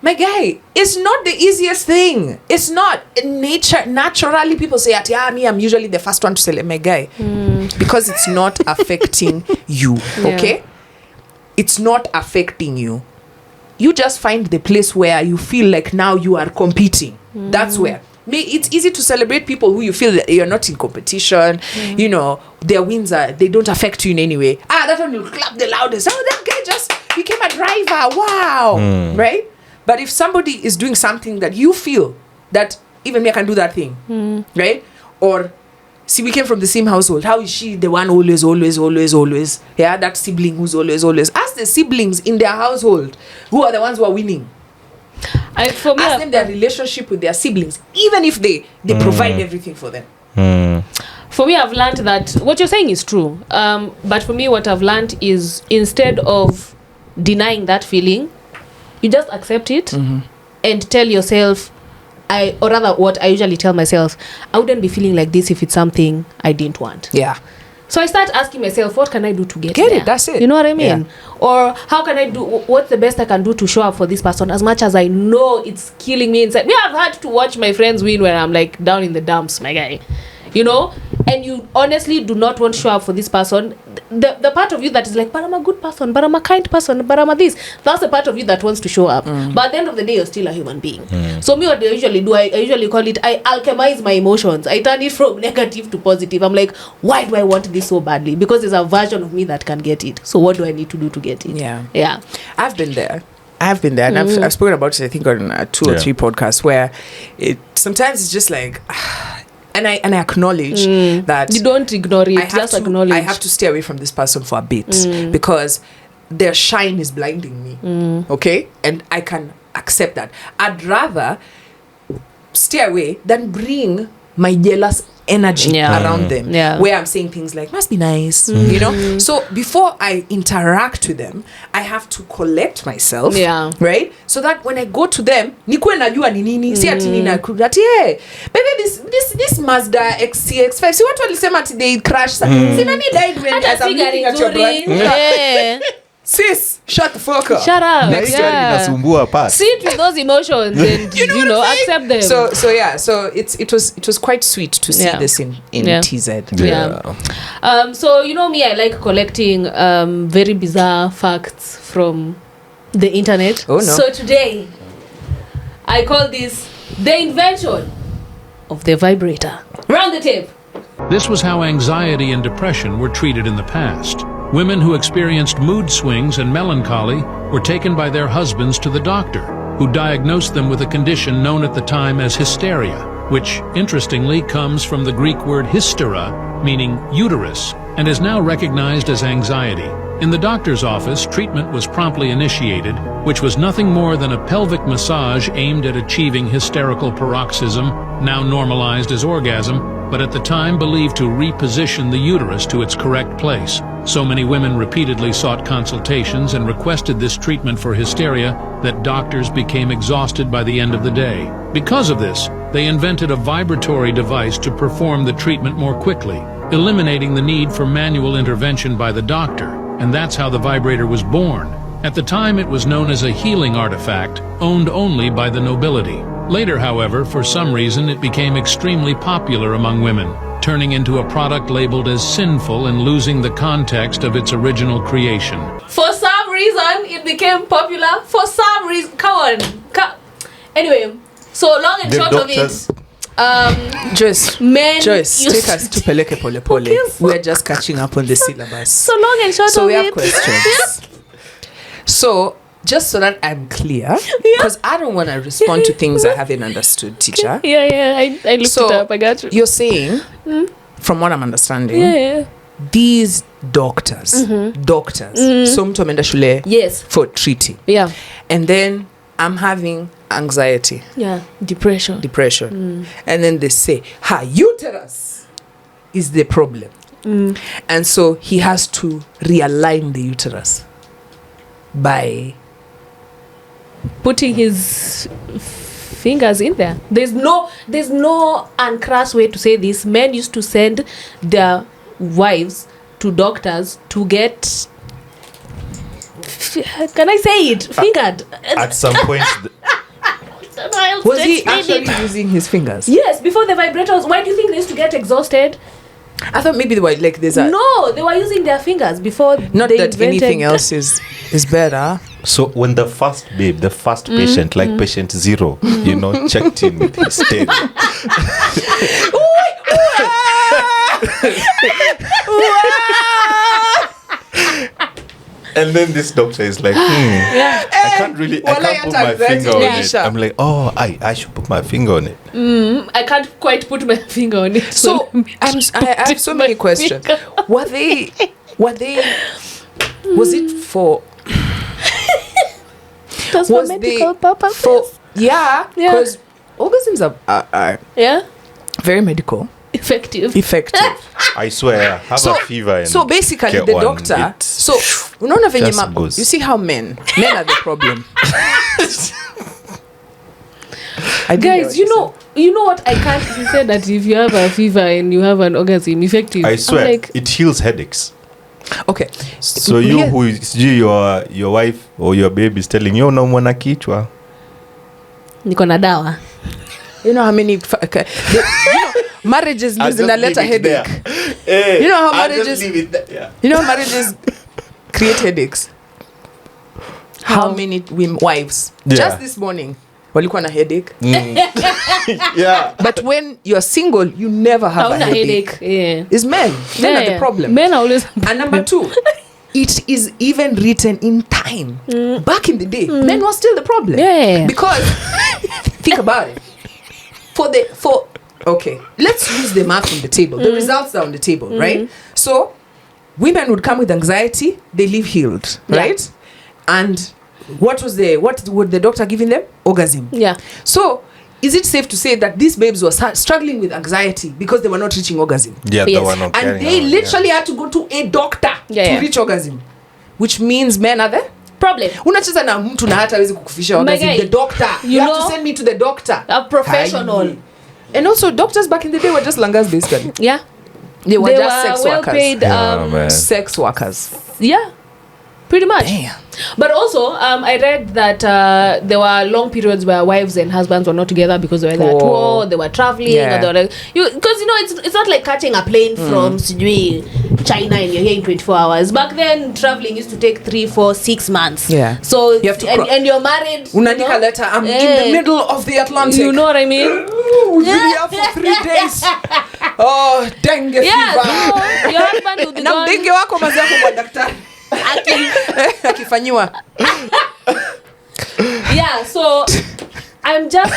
my guy, it's not the easiest thing. It's not. Naturally, people say, I'm usually the first one to sell it, my guy. Because it's not affecting you, okay? It's not affecting you. You just find the place where you feel like now you are competing. That's where. It's easy to celebrate people who you feel that you're not in competition. You know, their wins they don't affect you in any way. That one will clap the loudest. Oh, that guy just became a driver. Wow. Right? But if somebody is doing something that you feel that even me, I can do that thing. Right? Or, see, we came from the same household. How is she the one always? Yeah, that sibling who's always. Ask the siblings in their household who are the ones who are winning. Ask them their relationship with their siblings, even if they provide everything for them. For me, I've learned that what you're saying is true. But for me, what I've learned is instead of denying that feeling, you just accept it and tell yourself, or rather what I usually tell myself, I wouldn't be feeling like this if it's something I didn't want. Yeah. So I start asking myself, what can I do to get there? it? That's it. You know what I mean? Yeah. Or how can I do, what's the best I can do to show up for this person, as much as I know it's killing me inside. I've had to watch my friends win when I'm like down in the dumps, my guy. You know? And you honestly do not want to show up for this person. The part of you that is like, but I'm a good person, but I'm a kind person, but I'm a this. That's the part of you that wants to show up. But at the end of the day, you're still a human being. So me, what I usually do, I usually call it, I alchemize my emotions. I turn it from negative to positive. I'm like, why do I want this so badly? Because there's a version of me that can get it. So what do I need to do to get it? Yeah. I've been there. And I've spoken about it, I think, on 2 or 3 podcasts, where sometimes it's just like... And I acknowledge that you don't ignore it. Just acknowledge. I have to stay away from this person for a bit because their shine is blinding me. Okay, and I can accept that. I'd rather stay away than bring my jealous energy around them, where I'm saying things like must be nice, you know. So before I interact with them, I have to collect myself, right, so that when I go to them nikuwe najua ni nini, si ati nina that baby this Mazda XCX5, si watu walisema ati they crash si nani died when as I'm looking at your brother. Sis, shut the fuck up. Shut up. Next time inasumbua pass. Sit with those emotions and you know accept them. So it was quite sweet to see this in TZ. So you know me, I like collecting very bizarre facts from the internet. Oh no. So today I call this the invention of the vibrator. Round the tape. This was how anxiety and depression were treated in the past. Women who experienced mood swings and melancholy were taken by their husbands to the doctor, who diagnosed them with a condition known at the time as hysteria, which, interestingly, comes from the Greek word hystera, meaning uterus, and is now recognized as anxiety. In the doctor's office, treatment was promptly initiated, which was nothing more than a pelvic massage aimed at achieving hysterical paroxysm, now normalized as orgasm, but at the time believed to reposition the uterus to its correct place. So many women repeatedly sought consultations and requested this treatment for hysteria that doctors became exhausted by the end of the day. Because of this, they invented a vibratory device to perform the treatment more quickly, eliminating the need for manual intervention by the doctor, and that's how the vibrator was born. At the time, it was known as a healing artifact, owned only by the nobility. Later, however, for some reason, it became extremely popular among women, turning into a product labeled as sinful and losing the context of its original creation. For some reason, it became popular. For some reason, anyway, so long and short of it, Joyce, take us to Peleke Pole Pole. We're just catching up on the syllabus. So long and short of it. So we have questions. So, just so that I'm clear, because I don't want to respond to things I haven't understood, teacher. I looked it up. I got you. You're saying, from what I'm understanding, these doctors, so mtu ameenda shule for treating. And then I'm having anxiety. Depression. And then they say, her uterus is the problem. And so he has to realign the uterus by putting his fingers in there. There's no uncrass way to say this. Men used to send their wives to doctors to get Can I say it? Fingered. At some point, was he actually using his fingers? Yes, before the vibrators. Why do you think they used to get exhausted? I thought maybe they were like there's a No, they were using their fingers before. Not they that invented anything else is better. so when the first patient, like patient 0, checked in with hysteria. And then this doctor is like, I can't put my finger on it. I'm like, I should put my finger on it. I can't quite put my finger on it. So I have so many questions. Were they? Was it for? That's for medical purposes. Because orgasms are very medical. Effective. I swear, have a fever. And so basically, get the one. doctor. So you see how men are the problem. Guys, you know what? I can't. He said that if you have a fever and you have an orgasm, effective. I swear, it heals headaches. Okay. So your wife or your baby is telling you, no mwana kichwa. Niko na dawa. You know how many marriages lose in a letter headache. You know how marriages create headaches. How many wives just this morning walikuwa na headache. Yeah. But when you're single, you never have a headache. Yeah. It's men. Men are the problem. Men are always. And number 2, it is even written in time. Back in the day, men were still the problem. Yeah. Because think about it. Okay, let's use the math on the table. The results are on the table, right? So women would come with anxiety, they leave healed, right? And what would the doctor giving them? Orgasm. Yeah. So is it safe to say that these babes were struggling with anxiety because they were not reaching orgasm? Yeah, yes. they were not. And they literally had to go to a doctor to reach orgasm, which means men are the problem. Unacheza na mtu na hata hawezi kukufisha orgasm. The doctor. You have to send me to the doctor. A professional. And also, doctors back in the day were just langas, basically. Yeah. They were just sex workers. Well-paid sex workers. Yeah. Pretty much. Damn. But also, I read that there were long periods where wives and husbands were not together because they were either at war, they were traveling, or they were like, because it's not like catching a plane from China and you're here in 24 hours. Back then, traveling used to take 3, 4, 6 months. Yeah. So you have to and you're married. Unandika letter. I'm in the middle of the Atlantic. You know what I mean? We'll be here for 3 days. Oh, dengue fever. So your husband will be na gone. mdenge wako mazako kwa daktari. Akifanyiwa. Yeah, so I'm just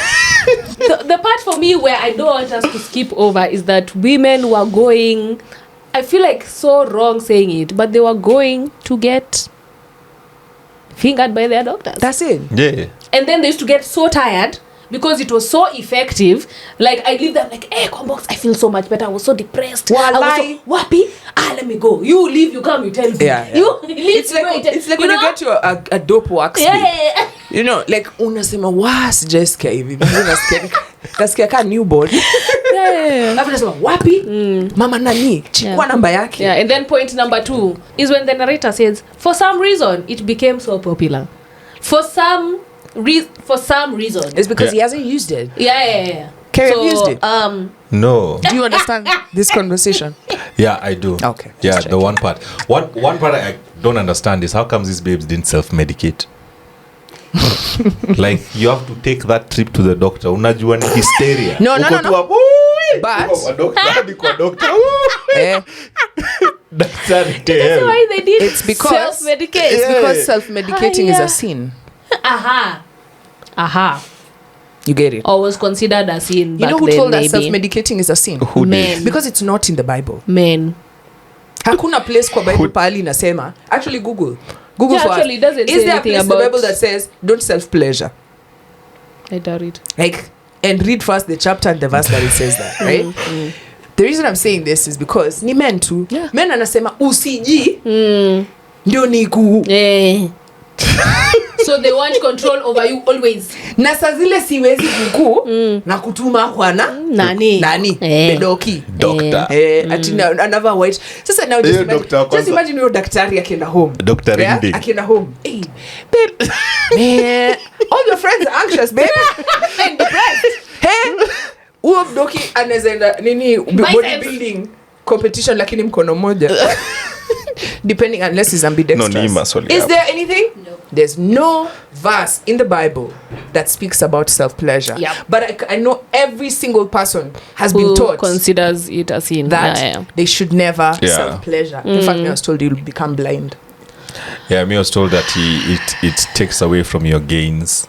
the part for me where I don't want us to skip over is that women were going, I feel like so wrong saying it, but they were going to get fingered by their doctors. That's it. Yeah. And then they used to get so tired because it was so effective. Like I leave them like, hey, Combox, I feel so much better. I was so depressed. I was so wappy. Let me go. You leave, you come, you tell me. Yeah. You leave. It's like when you get to a dope wax. Yeah. You know, like unasema sijasikia hivi. Nasikia ka newborn. Yeah. Alafu nasema wapi? Mama nani? Chukua namba yake. Yeah, and then point number 2 is when the narrator says, for some reason it became so popular. For some reason. It's because he hasn't used it. Yeah. Carrie used it. No. Do you understand this conversation? Yeah, I do. Okay. Yeah, the one part. One part I don't understand is how come these babes didn't self-medicate? Like you have to take that trip to the doctor. Unajua ni hysteria. No. But that's why they did it's because self-medicate. It's because self-medicating is a sin. Aha. You get it? Or was considered a sin. You know who told us self-medicating is a sin? Who did? Because it's not in the Bible. Men. Hakuna place kwa Bible pahali inasema. Actually, Google for actually us. Doesn't is say there a place in the Bible that says don't self-pleasure? I doubt it. Like, and read first the chapter and the verse that it says that, right? The reason I'm saying this is because ni men too. Yeah. Men anasema usiji ndio niku. So they want control over you always. Na saa zile siwezi kuku na kutuma kwa nani Bedoki Doctor. Another white. Sasa now just imagine your daktari akienda home. Dr. Rinding. Akienda home. Hey, babe. Man, all your friends are anxious, babe. And depressed. Hey, huo Bedoki anaweza nini bodybuilding competition lakini mkono moja. Depending, unless he's ambidextrous. Is there anything? No. There's no verse in the Bible that speaks about self-pleasure. Yep. But I know every single person has been taught considers it a sin that they should never self-pleasure. In fact, I was told you'll become blind. Yeah, me was told that it takes away from your gains.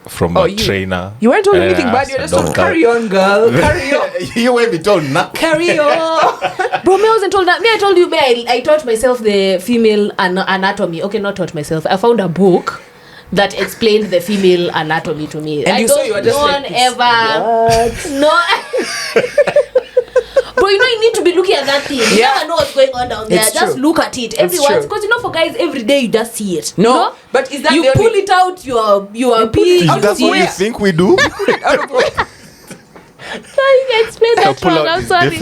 From a trainer. You weren't told anything bad. You're just told, carry on, girl. Carry on. You won't be told nothing. Carry on. Bro, me I wasn't told that. Me, I told you, I taught myself the female anatomy. Okay, not taught myself. I found a book that explained the female anatomy to me. And you saw you were just like this. Ever. No. Bro, you need to be looking at that thing. You never know what's going on down there. It's just true. look at it. Everyone, because for guys, every day you just see it. No, you know? but is that you pull it out? You are pee. That's what you think we do? I explain that wrong. I'm sorry. I'm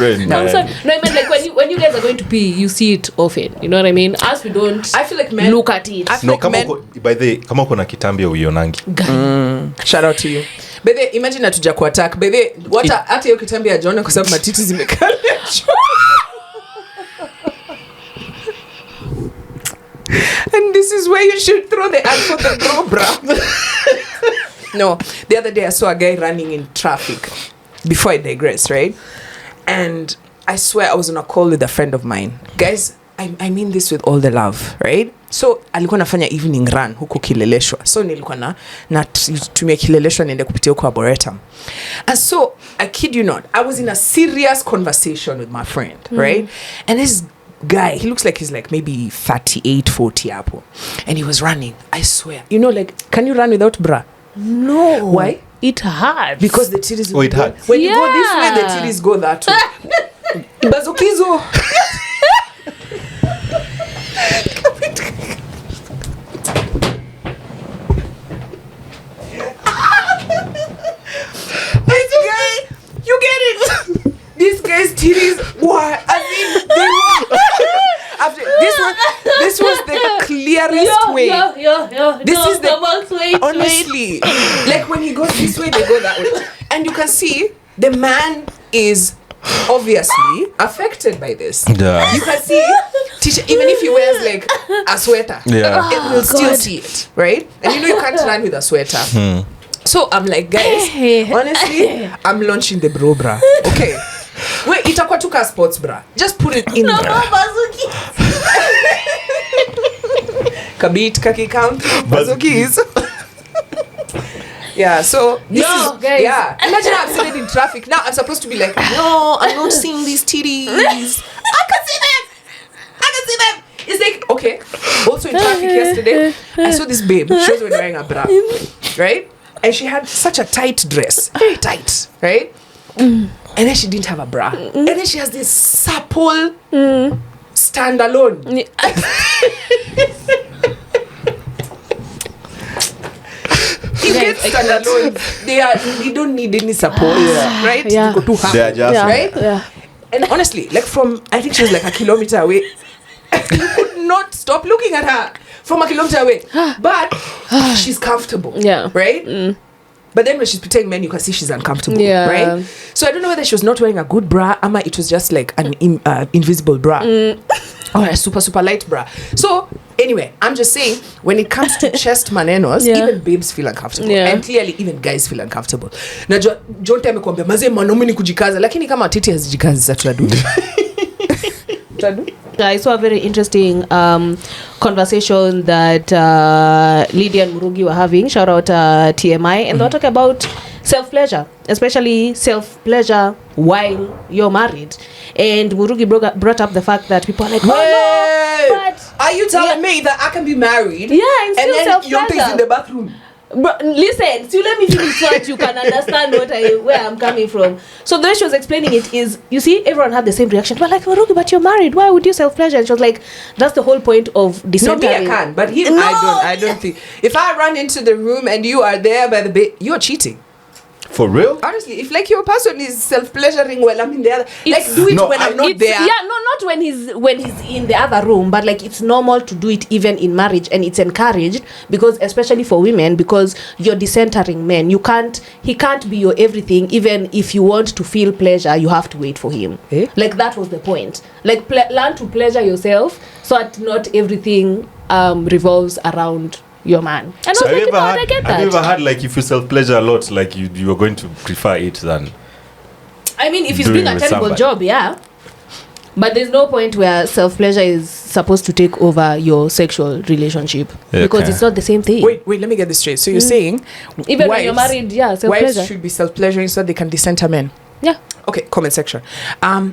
sorry. No, I mean like when you guys are going to pee, you see it often. You know what I mean? As we don't. I feel like men look at it. No, by the kama uko na kitambi uionangi. Shout out to you. Bebe, imagine atuja ku attack. Bebe, hata hiyo kitambi ya John kwa sababu matiti zimekana. And this is where you should throw the ad for the bro. No, the other day I saw a guy running in traffic. Before I digress, right? And I swear I was on a call with a friend of mine. Guys, I mean this with all the love, right? So alikuwa nafanya evening run huko Kileleshwa. So nilikuwa na tumia Kileleshwa niende kupitia huko Arboretum. And so I kid you not, I was in a serious conversation with my friend, right? And this guy, he looks like he's like maybe 38, 40 apple. And he was running, I swear. You know, like, can you run without bra? No. Why? It hurts. Because the titties it hurts. When you go this way, the titties go that way. Bazokizo. You get it? These guys' titties were, I mean, they were. After, this was the clearest way. This is the honestly, like when he goes this way, they go that way, and you can see the man is obviously affected by this. Yeah. You can see, even if he wears like a sweater, it will still see it, right? And you know you can't run with a sweater. So I'm like, guys, honestly, I'm launching the bro bra. Okay. Wait, itakuwa tuka sports bra. Just put it in there. Kabit kaki count Bazokizo. Yeah, so this is guys. Yeah. Imagine I'm sitting in traffic. Now I'm supposed to be like, no, I'm not seeing these titties. I can see them. It's like, okay. Also in traffic yesterday, I saw this babe. She was wearing a bra, right? And she had such a tight dress, very tight, right? And then she didn't have a bra. And then she has this supple standalone. You get standalone. They don't need any support, right? Yeah. You go too hard, they are just right? Yeah. And honestly, like I think she was like a kilometer away. You could not stop looking at her from a kilometer away. But she's comfortable. Yeah. Right? But then when she's pretending men, you can see she's uncomfortable. Yeah. Right? So I don't know whether she was not wearing a good bra, ama it was just like an invisible bra. Or a super, super light bra. So anyway, I'm just saying, when it comes to chest manenos, even babes feel uncomfortable. And clearly even guys feel uncomfortable. Na John time kwambia maze mwanaume ni kujikaza, lakini kama titi hazijikazi za tutadu. I saw a very interesting conversation that Lydia and Murugi were having. Shout out TMI. And they were talking about self-pleasure, especially self-pleasure while you're married. And Murugi brought up the fact that people are like, oh no, but are you telling me that I can be married? Yeah, and still then self-pleasure. your thing's in the bathroom? But listen, so let me finish so that you can understand where I'm coming from. So the way she was explaining it is, you see, everyone had the same reaction. We're like, Warugi, but you're married. Why would you self-pleasure? And she was like, that's the whole point of decentering. No, me I can, but him, no. I don't think. If I run into the room and you are there by the bed, you're cheating. For real? Honestly, if like your person is self-pleasuring while I'm in the other, like do it when I'm not there. Yeah, no, not when he's in the other room, but like it's normal to do it even in marriage, and it's encouraged because, especially for women, because you're decentering men. He can't be your everything. Even if you want to feel pleasure, you have to wait for him. Like that was the point. Like learn to pleasure yourself, so that not everything revolves around your man. And so have you ever had like, if you self-pleasure a lot, like you are going to prefer it than, I mean, if he's doing a terrible job, yeah, but there's no point where self-pleasure is supposed to take over your sexual relationship, because it's not the same thing. Wait, let me get this straight. So you're saying even when you're married, self-pleasure wives should be self-pleasuring so they can decenter men. Yeah. Okay, comment section. I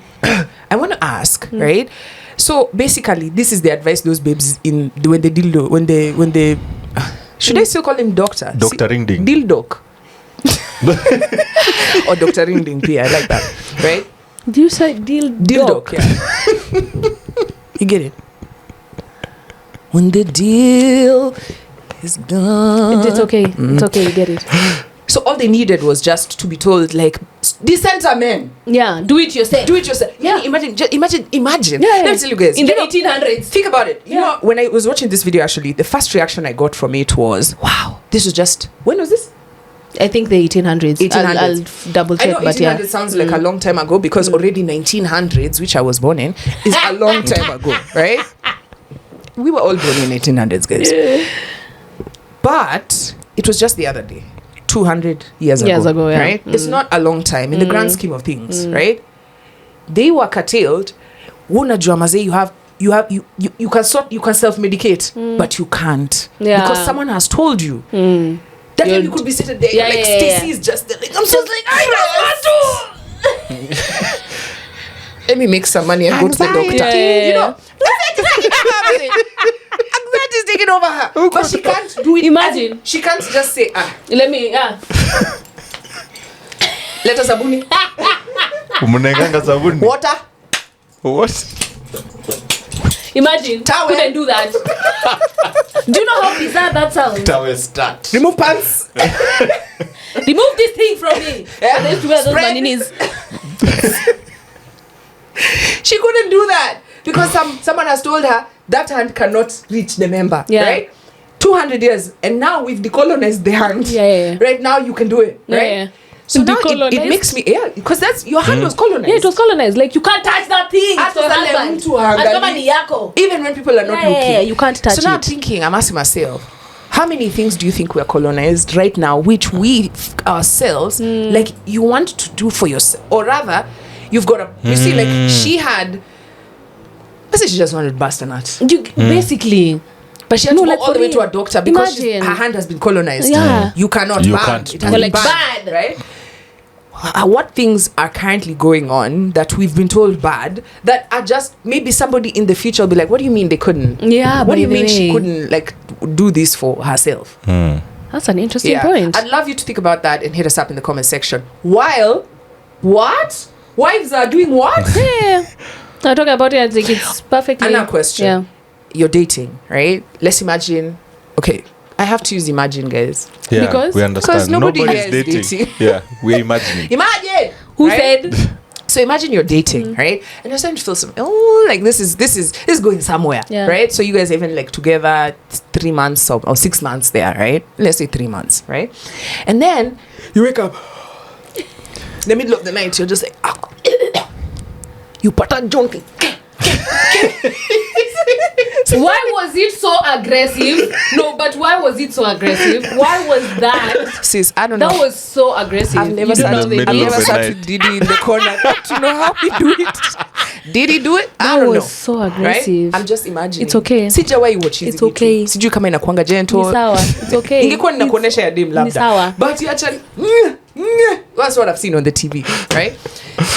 want to ask, right? So basically, this is the advice those babes when they should I still call him doctor? Dr. Ring Ding. Dildoc. Or Dr. Ring Ding P. I like that. Right? Do you say dildoc? Yeah. You get it? When the deal is done. It's okay. It's okay, you get it. So all they needed was just to be told, like, decenter men. Yeah, do it yourself. Yeah, imagine. Yeah. Let me tell you guys. In the 1800s. Think about it. You know, when I was watching this video, actually, the first reaction I got from it was, wow, this was just, when was this? I think the 1800s. I'll double check, I know but 1800 sounds like a long time ago, because already 1900s, which I was born in, is a long time ago, right? We were all born in 1800s, guys. But it was just the other day. 200 years ago, yeah. Right? It's not a long time in the grand scheme of things, right? They were curtailed. You can self-medicate, but you can't, because someone has told you. That time you could be seated there, like Stacey's just there, like, I'm just like, I don't want to. Let me make some money and go to the doctor. You know, anxiety is taking over her, but she can't do it. Imagine she can't just say, let me let us sabuni. Water. What? Imagine towel. Couldn't do that. Do you know how bizarre that sounds? Towel start. Remove pants. Remove this thing from me. Yeah. They used to wear those maninis. She couldn't do that because someone has told her that hand cannot reach the member. Right? 200 years, and now we've decolonized the hand. Right now you can do it. Right? So now it makes me, because that's your hand was colonized. Yeah, it was colonized. Like, you can't touch that thing. Even when people are not looking. Yeah, you can't touch it. So now I'm asking myself, how many things do you think we're colonized right now, which we ourselves, like, you want to do for yourself? Or rather, you've got a, you see, like, she had, let's say she just wanted to bust a nut. Basically. But she had to go all the way to a doctor because her hand has been colonized. Yeah. You cannot ban. It has been banned, right? What things are currently going on that we've been told bad that are just, maybe somebody in the future will be like, what do you mean they couldn't? Yeah, what do you mean she couldn't, like, do this for herself? That's an interesting point. I'd love you to think about that and hit us up in the comment section. While, what? Wives are doing what? I talk about it, I think it's perfectly. Another question. Yeah. You're dating, right? Let's imagine. Okay, I have to use imagine, guys. Yeah, because we understand. Nobody's dating. Yeah, we're imagining. Imagine. Who right? said? So imagine you're dating, right? And you're starting to feel some. Like this is going somewhere, right? So you guys are even like together 3 months or 6 months there, right? Let's say 3 months, right? And then you wake up in the middle of the night. You're just like, you put a junkie. Why was it so aggressive? No, but why was it so aggressive? Why was that? Sis, I don't know. That was so aggressive. I've never sat with Didi in the corner to know how he do it. Did he do it? I don't know. That was so aggressive. Right? I'm just imagining. It's okay. Sijawahi watch hizi. It's okay. Sijui kama inakuanga gentle. Ni sawa. It's okay. Ingekuwa ninakuonesha ya dim labda. Ni sawa. But you actually that's what I've seen on the TV, right?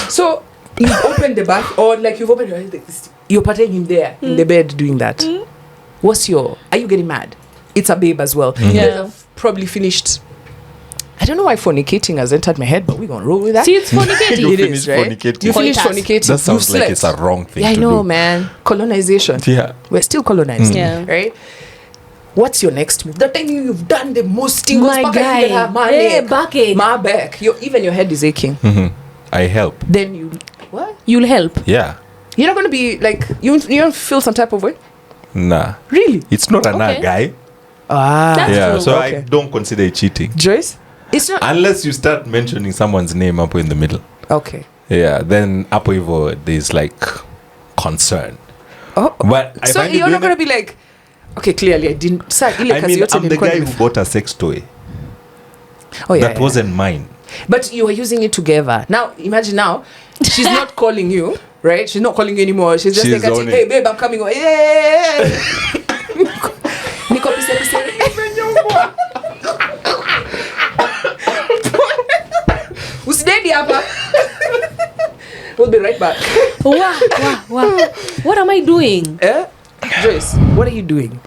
So you've opened the bath, or like you've opened your eyes like this. You're patting him there in the bed doing that. Are you getting mad? It's a babe as well. There's a probably finished. I don't know why fornicating has entered my head, but we're gonna roll with that. See, it's fornicating. You It finished is, right? fornicating. You finished Coitus. fornicating. That sounds You've like it's a slept. wrong thing Yeah, I to know, do. man. Colonization. Yeah. We're still colonized. Yeah. Right? What's your next move? The time you've done the most things. My guy. Hey, backache. My back. Even your head is aching. I help. Then you what? You'll help. Yeah. You're not gonna be like you don't feel some type of way? Nah. Really? It's not a Okay. guy. That's Yeah. true. So I Okay. don't consider it cheating. Joyce? It's not Unless you start mentioning someone's name up in the middle. okay. Yeah. Then up over there's like concern. Oh, But I so find it you're not doing gonna be like, okay, clearly I didn't. Sir, I mean, I'm the guy who bought a sex toy. Oh yeah, That yeah. wasn't mine. But you were using it together. Now imagine now, she's not calling you, right? She's not calling you anymore. She's just She's like, on hey it. babe, I'm coming. Yeah. Niko pise pise. Usidedi hapa. We'll be right back. Wow. What am I doing? Joyce, what are you doing?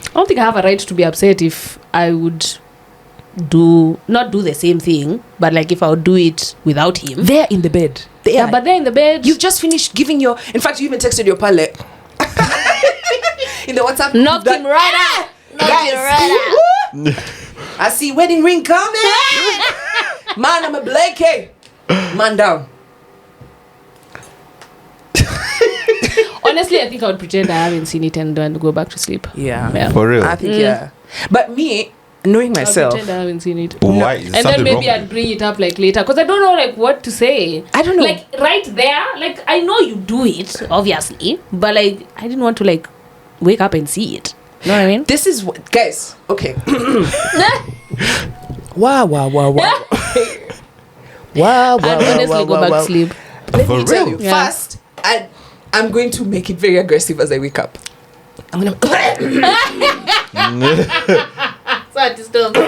I don't think I have a right to be upset if I would not do the same thing, but like if I would do it without him. They're in the bed. Yeah, but they're in the bed. You've just finished giving your. In fact, you even texted your pal in the WhatsApp. knocked that- him right out. I see wedding ring coming. Man, I'm a blanket. Man down. Honestly, I think I would pretend I haven't seen it and go back to sleep. Yeah. For real. I think yeah. But me, knowing I'll myself, pretend I haven't seen it. Why? Is And then something maybe wrong I'd bring it up like later because I don't know like what to say. I don't know. Like right there, like I know you do it obviously, but like I didn't want to like wake up and see it. You know what I mean? this is what, guys. Okay. Wow. Wow. I'd honestly go back to sleep. Let For me tell real? you. Yeah. First, I'm going to make it very aggressive as I wake up. I'm gonna. So disturbed. You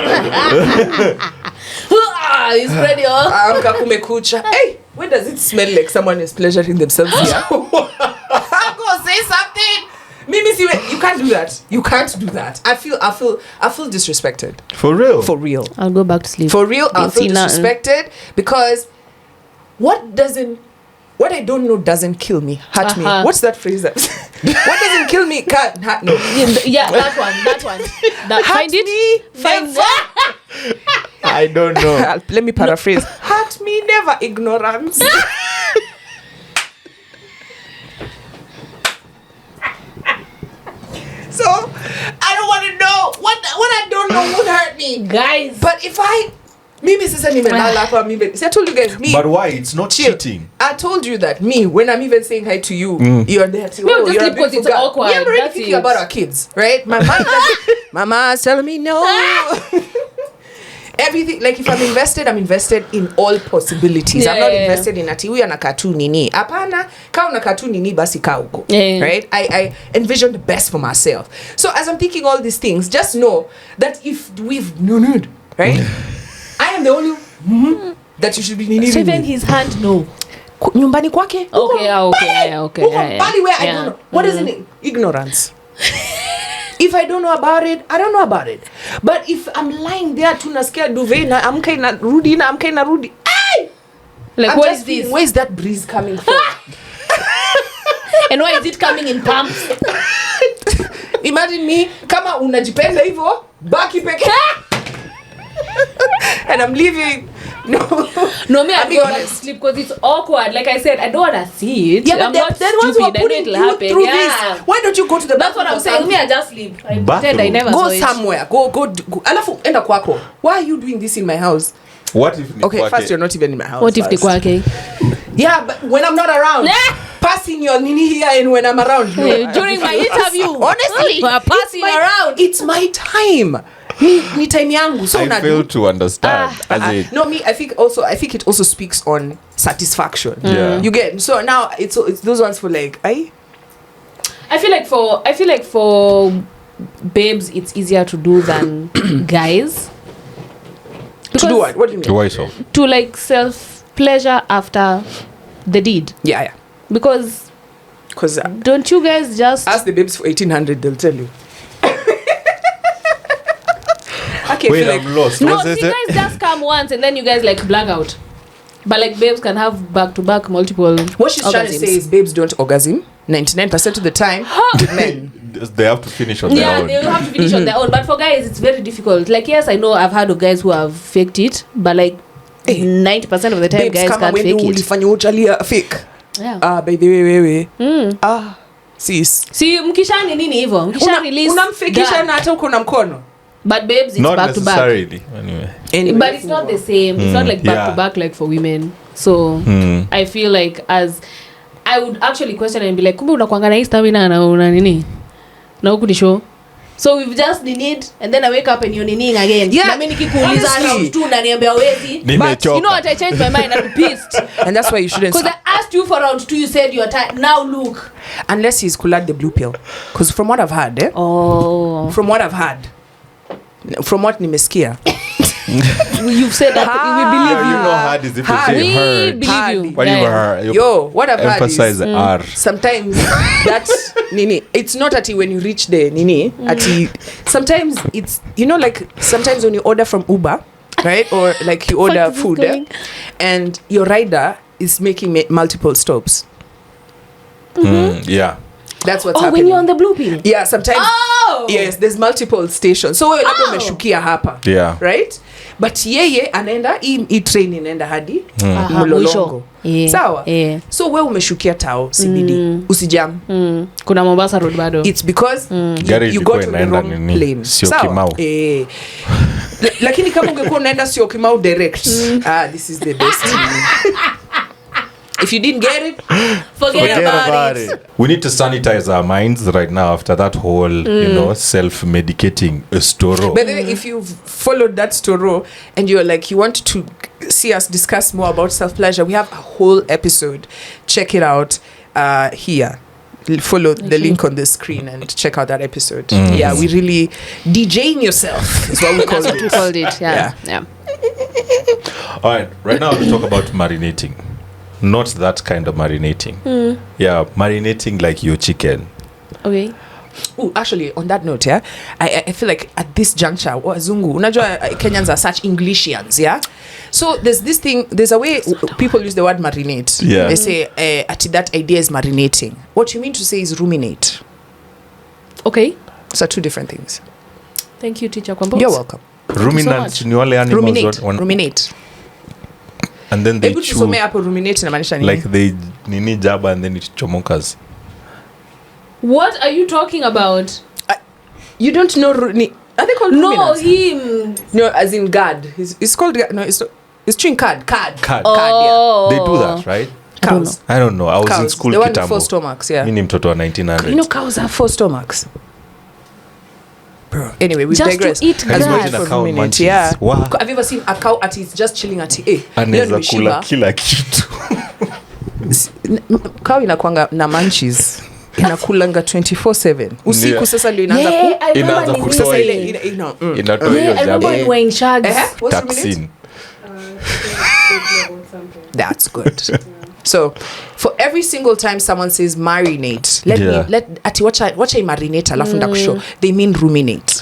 spread your. Amka kumekucha. Hey, where does it smell like someone is pleasuring themselves here? I'm gonna say something. Mimi, see, you can't do that. You can't do that. I feel disrespected. For real. For real. I'll go back to sleep. For real, I Didn't feel see nothing. disrespected because what I don't know doesn't kill me. Hurt me. What's that phrase? What doesn't kill me can't hurt no. Yeah, that one. That, find it. Find I don't know. Let me paraphrase. Hurt me never, ignorance. So I don't want to know what I don't know would hurt me, guys. But if I maybe sasa nimelala hapa mimi. See, I told you guys me. But why? It's not Chill. cheating. I told you that me when I'm even saying hi to you, you're there. To, No, just you're a leave because beautiful it's girl. awkward. We are already That's thinking it. about our kids, right? My mind, Mama's telling me no. Everything, like if I'm invested in all possibilities. I'm not invested in ati huyu anakaa tu nini. Hapana, kaa unakaa tu nini basi kaa huko. Right? I envision the best for myself. So as I'm thinking all these things, just know that if we've nuned, right? I am the only that you should be needing. So even his hand, no. Nyumbani kwake. Okay. Bali where I don't know. What is it? Ignorance. If I don't know about it, I don't know about it. But if I'm lying there tu nasikia duvet na amka inarudi. Ay! Like I'm what just is this? Where's that breeze coming from? And why is it coming in pumps? Imagine me kama unajipenda hivyo baki peke. And I'm leaving. No, me, I'll go to sleep because it's awkward. Like I said, I don't want to see it. Yeah, but I'm not then once stupid. we're I know putting it'll you happen. through Yeah. this, why don't you go to the That's what I'm saying. Me, I just sleep. I pretend I never go saw it. somewhere. Go. Alafu enda kwako. Why are you doing this in my house? What if Okay, first you're not even in my house. What if they first. kwake? Yeah, but when I'm not around, passing your nini here and when I'm around. During my interview, honestly, passing around. It's my time. Ni time yangu. So I fail to understand. no, me. I think it also speaks on satisfaction. Yeah. You get so now it's those ones for like I feel like for babes it's easier to do than guys. To do what? What do you mean? Why so? To like self pleasure after the deed. Yeah. Because don't you guys just ask the babes for 1800? They'll tell you. Okay, Wait, like, I'm lost. No, What's see, this? guys just come once and then you guys like black out. But like babes can have back-to-back multiple. what she's trying to orgasms. say is babes don't orgasm 99% of the time with men. They have to finish on their Yeah, own. they will have to finish on their own. But for guys, it's very difficult. Like, yes, I know I've heard of guys who have faked it, but like 90% of the time, Babes, guys kama can't wewe fake it. ulifanya ujalia fake. Yeah. By the way wewe. Sis. See, mkishani nini hivyo? Mkisha release. Unamfikisha na hata uko na mkono. But babes, it's Not back to back. necessarily. Anyway. But it's not the same. It's not like back to back like for women. So I feel like as I would actually question and be like, kumbe unakuanga na hii stamina na una nini? Na huku ni show. So we've just need and then I wake up and you're nini again. Yeah, na mimi nikikuuliza round 2 na niambia hawezi. But you know what, I changed my mind and I'm pissed. And that's why you shouldn't. Because I asked you for round 2, you said you are tired. Now look. Unless he's cooled the blue pill. Because from what I've heard, from what I've heard, from what nimesikia. You've said that we believe you. You know hard is if you say We heard. believe you. What you heard? Yo, what I've heard Emphasize is the R. sometimes that's nini. It's not at when you reach the nini. Sometimes it's like sometimes when you order from Uber, right, or like you order food, and your rider is making multiple stops. Yeah. That's what's happening. When you're on the blue pill. Yeah, sometimes. Yes, there's multiple stations. So wewe labda umeshukia hapa. Yeah. Right? But yeye anaenda hii train inaenda hadi Mlolongo. Yeah. Sawa? Yeah. So wewe umeshukia Tao CBD. Usijam. Kuna Mombasa road bado. It's because you got on the wrong plane. Sio Kimau. Lakini kama ungekuwa unaenda sio Kimau direct. This is the best. If you didn't get it, forget about it. We need to sanitize our minds right now after that whole, self-medicating story. By the way, if you've followed that story and you're like, you want to see us discuss more about self-pleasure, we have a whole episode. Check it out here. Follow the link on the screen and check out that episode. Yeah, we really DJing yourself is what we call it. That's what we called it. Yeah. All right now we'll talk about marinating. Not that kind of marinating. Yeah, marinating like your chicken. Okay. Oh, actually, on that note, I feel like at this juncture, wazungu, unajua Kenyans are such Englishians, yeah? So there's a way people use the word marinate. Yeah. They say, that idea is marinating. What you mean to say is ruminate. Okay. So 2 different things. Thank you, teacher Kwambo. You're welcome. Ruminants ni wale animals. Ruminate. And then they chew. Ruminate inamaanisha nini? Like they nini jaba and then it chomokas. What are you talking about? You don't know are they called ruminants? No, him. No, as in guard. It's called no. It's chewing card. Card. Oh. Yeah. They do that, right? Cows. I don't know. I was cows. in school kitambo. They want 4 kitambo. stomachs. Yeah. Mimi mtoto wa 1900. You know cows have 4 stomachs. Bro. Anyway, we just digress. To eat Can you imagine for a cow ruminate, munchies? yeah. Wow. Have you ever seen a cow at it's just chilling at leo Anaweza nimeshiba. kula kila kitu. Cow inakuanga na munchies. Inakulanga 24/7. Usiku sasa ndio inaanza kutoa ile inatoa hiyo I remember when we were in Shags. What's Taxin. That's good. So, for every single time someone says marinate, watch marinate alafu ndakushow. They mean ruminate.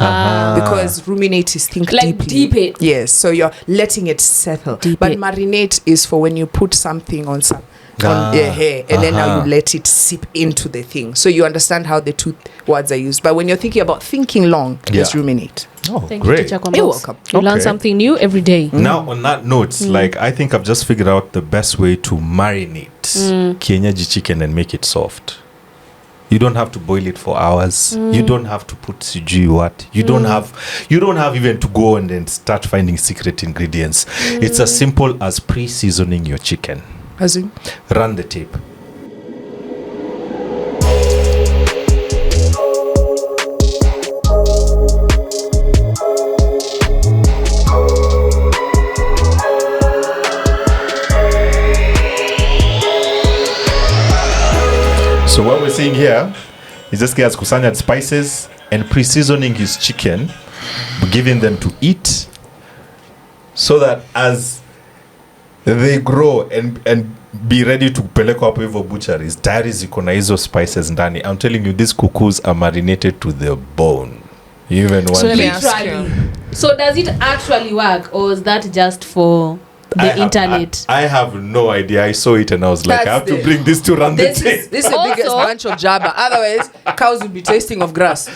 Because ruminate is think like deeply. deep it. Yes, so you're letting it settle. But marinate is for when you put something on your hair and then now you let it sip into the thing. So you understand how the 2 words are used. But when you're thinking about thinking long, it's ruminate. Oh, Thank great. you, teacher Kwambo. You're welcome. You learn something new every day. Now on that note, like I think I've just figured out the best way to marinate kienyeji chicken and make it soft. You don't have to boil it for hours. You don't have to put sijui what. You don't have even to go and then start finding secret ingredients. It's as simple as pre-seasoning your chicken. As in? Run the tape. So what we're seeing here is this guy has kusanya spices and pre-seasoning his chicken, giving them to eat, so that as they grow and be ready to pelekwa hapo hivyo butcheries, tayari ziko na hizo spices ndani. I'm telling you, these cuckoos are marinated to the bone. You even want so literally So does it actually work, or is that just for the internet? I have no idea. I saw it and I was like, I have to bring this to run the tape. This is the biggest bunch of jabber. Otherwise, cows would be tasting of grass.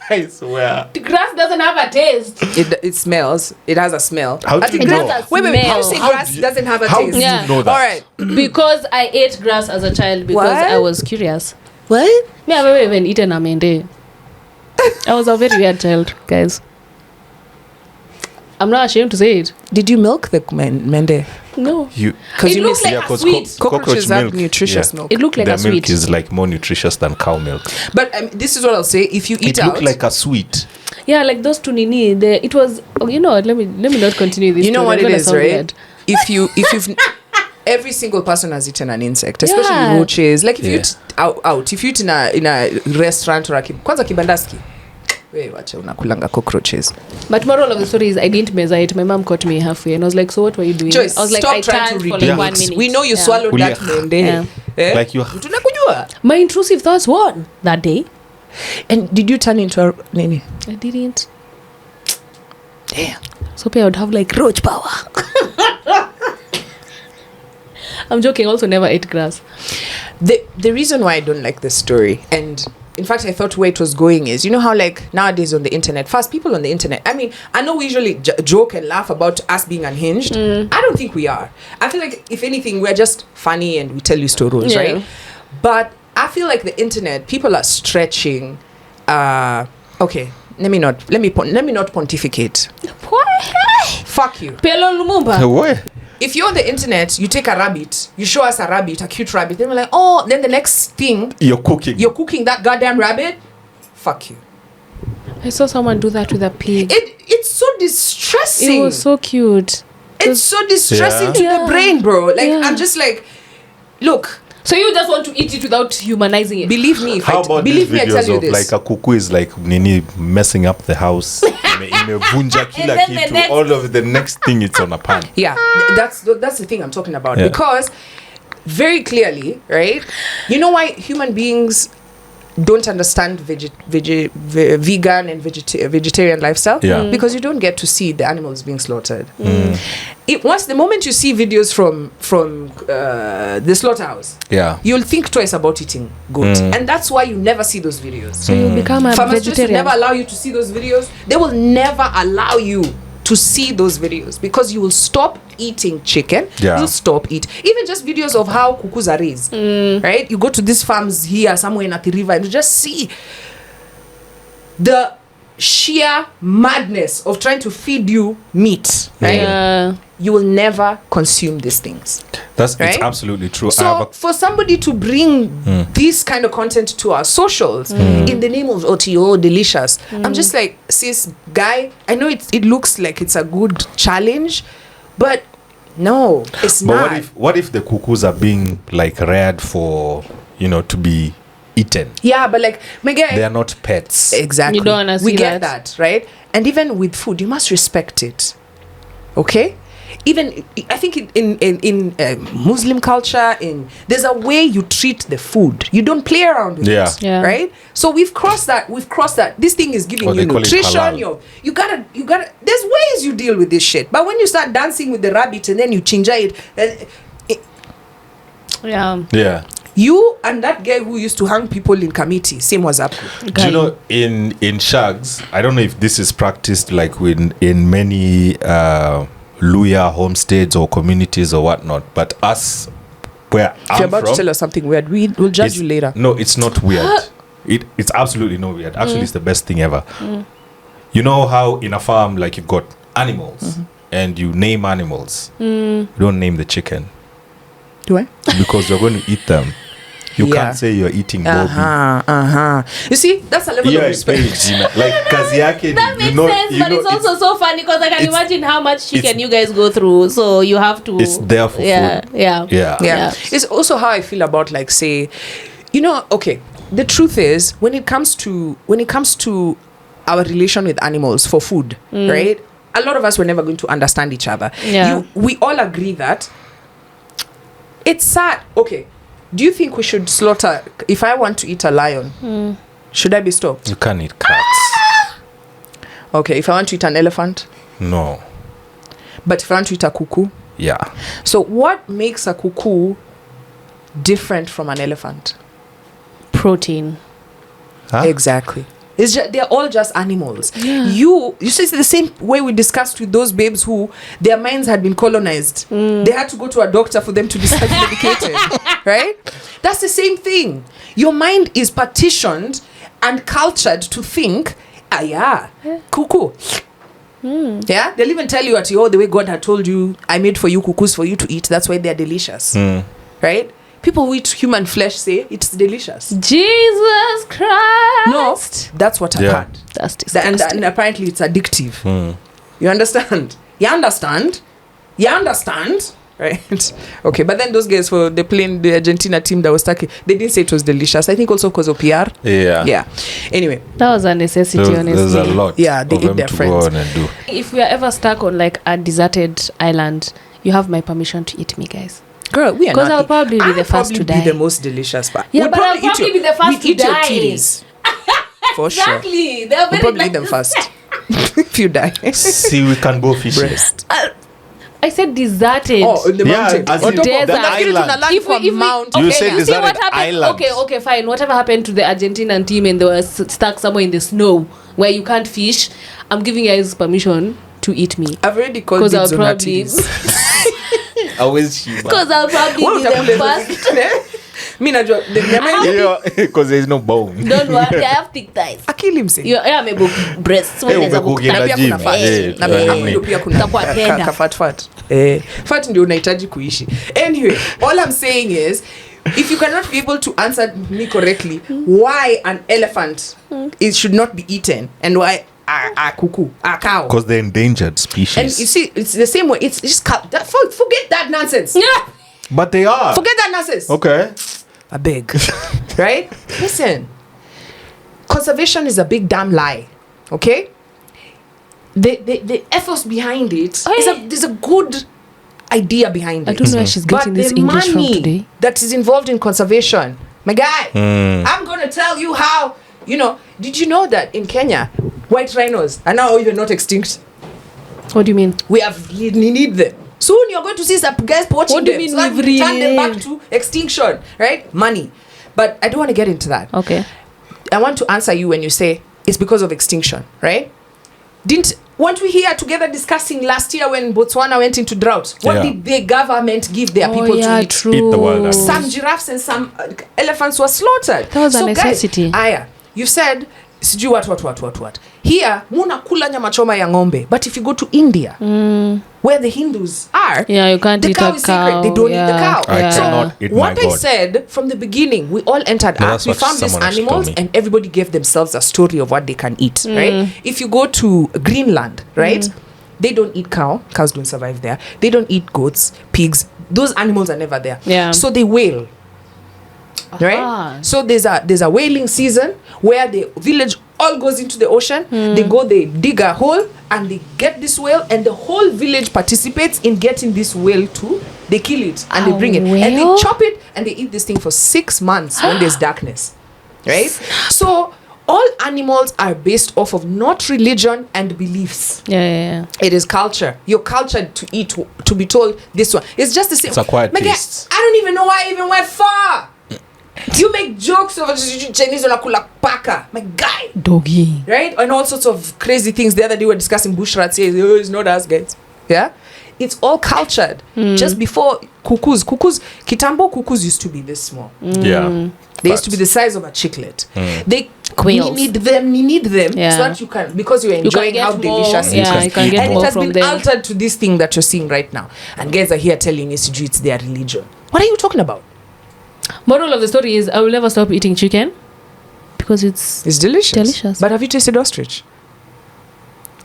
I swear. The grass doesn't have a taste. It smells. It has a smell. How do you know? Wait. How do you say grass doesn't have a taste? How do you know that? All right. Because I ate grass as a child because I was curious. What? Me, I've never even eaten a mende. I was a very weird child, guys. I'm not ashamed to say it. Did you milk the mende? No. Because it looks like a sweet. Cockroaches have nutritious milk. It looked like their a sweet. milk is like more nutritious than cow milk. But this is what I'll say. If you eat out, it looked like a sweet. Yeah, like those two nini. It was. Oh, you know what? Let me not continue this. You know what it is, right? Weird. If you've every single person has eaten an insect, especially roaches. Like if you eat out, if you eat in a restaurant or kwanza kibandaski. Wacha unakulanga cockroaches. But moral of the story is I didn't measure it. My mom caught me halfway and I was like, so what were you doing? Joyce, I was like, I turned for like 1 minute. We know you swallowed that mende. Like you tunakujua. My intrusive thoughts won that day. And did you turn into a nini? I didn't. Damn. So I would have like roach power. I'm joking. Also never ate grass. The reason why I don't like this story, and in fact I thought where it was going, is you know how like nowadays on the internet, first people on the internet, I mean, I know we usually joke and laugh about us being unhinged. I don't think we are. I feel like if anything we're just funny and we tell you stories, right? But I feel like the internet, people are stretching. Okay, let me not pontificate. Fuck you. Pelo Lumumba. What? If you're on the internet, you take a rabbit, you show us a rabbit, a cute rabbit, then we're like, oh, then the next thing, you're cooking that goddamn rabbit. Fuck you. I saw someone do that with a pig. It's so distressing. It was so cute. It's so distressing to the brain, bro. Like, I'm just like, look. So you just want to eat it without humanizing it? Believe me, how about believe me, I tell you this. Like a cuckoo is like nini messing up the house. Imevunja kila kitu. All of the next thing it's on a pan. Yeah, that's the thing I'm talking about. Because very clearly, right? You know why human beings don't understand vegan and vegetarian lifestyle? Because you don't get to see the animals being slaughtered. The moment you see videos from the slaughterhouse, you'll think twice about eating goat, and that's why you never see those videos. So you become a vegetarian. Will never allow you to see those videos. They will never allow you to see those videos because you will stop eating chicken. You'll stop even just videos of how cuckoos are raised, right? You go to these farms here somewhere in Athi River and you just see the sheer madness of trying to feed you meat, right? You will never consume these things. It's absolutely true. So for somebody to bring this kind of content to our socials in the name of OTO delicious, I'm just like, sis guy, I know it looks like it's a good challenge, but no, it's not. But what if the cuckoos are being like reared for, to be eaten? Yeah, but like, my guy, they are not pets. Exactly. You don't want to see we get that, right? And even with food, you must respect it. Okay? Even I think in Muslim culture, there's a way you treat the food. You don't play around with it, right? So we've crossed that. This thing is giving you nutrition. You gotta. There's ways you deal with this shit. But when you start dancing with the rabbit and then you change it, you and that guy who used to hang people in committee, same was up. Do you know in shags? I don't know if this is practiced like in many Luya homesteads or communities or whatnot, but us where if you're about to tell us something weird, we'll judge you later. No, it's not weird. It's absolutely not weird. Actually, it's the best thing ever. You know how in a farm, like you've got animals and you name animals. You don't name the chicken. Do I? Because you're going to eat them. You can't say you're eating Bobby. You see, that's a level of respect. Like kazi yake. That makes sense, but it's also so funny because I can imagine how much chicken you guys go through. So you have to. It's there for food. Yeah. It's also how I feel about, like, say, okay. The truth is, when it comes to our relation with animals for food, right? A lot of us were never going to understand each other. We all agree that it's sad. Okay. Do you think we should slaughter? If I want to eat a lion, should I be stopped? You can't eat cats. Okay, if I want to eat an elephant? No. But if I want to eat a cuckoo? Yeah. So what makes a cuckoo different from an elephant? Protein. Huh? Exactly. It's just, they're all just animals. Yeah. You see, it's the same way we discussed with those babes who their minds had been colonized. They had to go to a doctor for them to be medicated. Right? That's the same thing. Your mind is partitioned and cultured to think, cuckoo. Yeah, they'll even tell you at the way God had told you, I made for you cuckoos for you to eat. That's why they're delicious. Right? People who eat human flesh say it's delicious. Jesus Christ. No, that's what I've heard. That's disgusting. And apparently it's addictive. You understand? You understand? Right? Okay, but then those guys for the Argentina team that was stuck, they didn't say it was delicious. I think also because of PR. Yeah. Anyway, that was a necessity, honestly. There's a lot. Yeah, they eat their friends. If we are ever stuck on like a deserted island, you have my permission to eat me, guys. Girl, we are not. Because I'll probably be the first to die. Be the most delicious part. Yeah, but I'll probably be the first to die. Your titties. For exactly. Sure. We'll probably eat them first. If you die. See, we can go fishing. I said deserted. Oh, in the mountain. As in desert. The island. Okay, you said deserted island. Okay, fine. Whatever happened to the Argentinian team and they were stuck somewhere in the snow where you can't fish, I'm giving you guys permission to eat me. I've already called it Zonati's. Because I'll probably be the first. Because there's no bone. Don't worry, I have thick thighs. Akili mse. Yeah, maybe breasts. Fat ndio unahitaji kuishi. Anyway, all I'm saying is, if you cannot be able to answer me correctly, why an elephant should not be eaten and why a cuckoo, a cow? Because they're endangered species. And you see, it's the same way. It's just forget that nonsense. Yeah. But they are. Forget that nonsense. Okay. I beg. Right? Listen. Conservation is a big damn lie. Okay? The efforts behind it, there's a good idea behind it. I don't know where she's getting this English from today. That is involved in conservation. My guy, I'm going to tell you how, did you know that in Kenya, white rhinos are now even not extinct? What do you mean? We need them. Soon you're going to see some guys poaching them. What do you mean so we've turn them back to extinction, right? Money. But I don't want to get into that. Okay. I want to answer you when you say it's because of extinction, right? Weren't we here together discussing last year when Botswana went into drought? What did the government give their people to eat? True. Eat the wild animals. Some giraffes and some elephants were slaughtered. That was a necessity. Guys, you said sijui what. Here, muna kula nyama choma ya ng'ombe. But if you go to India, where the Hindus are, you can't eat a cow. The cow is sacred. They don't eat the cow. I cannot eat what my I God. said from the beginning, we all entered Earth. We found these animals and everybody gave themselves a story of what they can eat, right? If you go to Greenland, right? They don't eat cow. Cows don't survive there. They don't eat goats, pigs. Those animals are never there. Yeah. So they whale. Right? So there's a whaling season where the village all goes into the ocean. They dig a hole and they get this whale and the whole village participates in getting this whale too. They kill it and they bring it and they chop it and they eat this thing for 6 months when there's darkness. Right? So all animals are based off of not religion and beliefs. Yeah. It is culture. You're cultured to eat, to be told this one. It's just the same. It's acquired taste. I don't even know why I even went far. You make jokes of Chinese wanakula paka, my guy, doggy, right? And all sorts of crazy things. The other day we were discussing bush rats. It's not us guys. Yeah, it's all cultured. Just before cuckoos, kitambo cuckoos used to be this small. Yeah, they used to be the size of a chiclet. They quails. need them so that you can, because you're enjoying how delicious it is. You can get and more it has from been them. altered to this thing that you're seeing right now. And guys are here telling you it's their religion. What are you talking about? Moral of the story is I will never stop eating chicken because it's delicious. But have you tasted ostrich?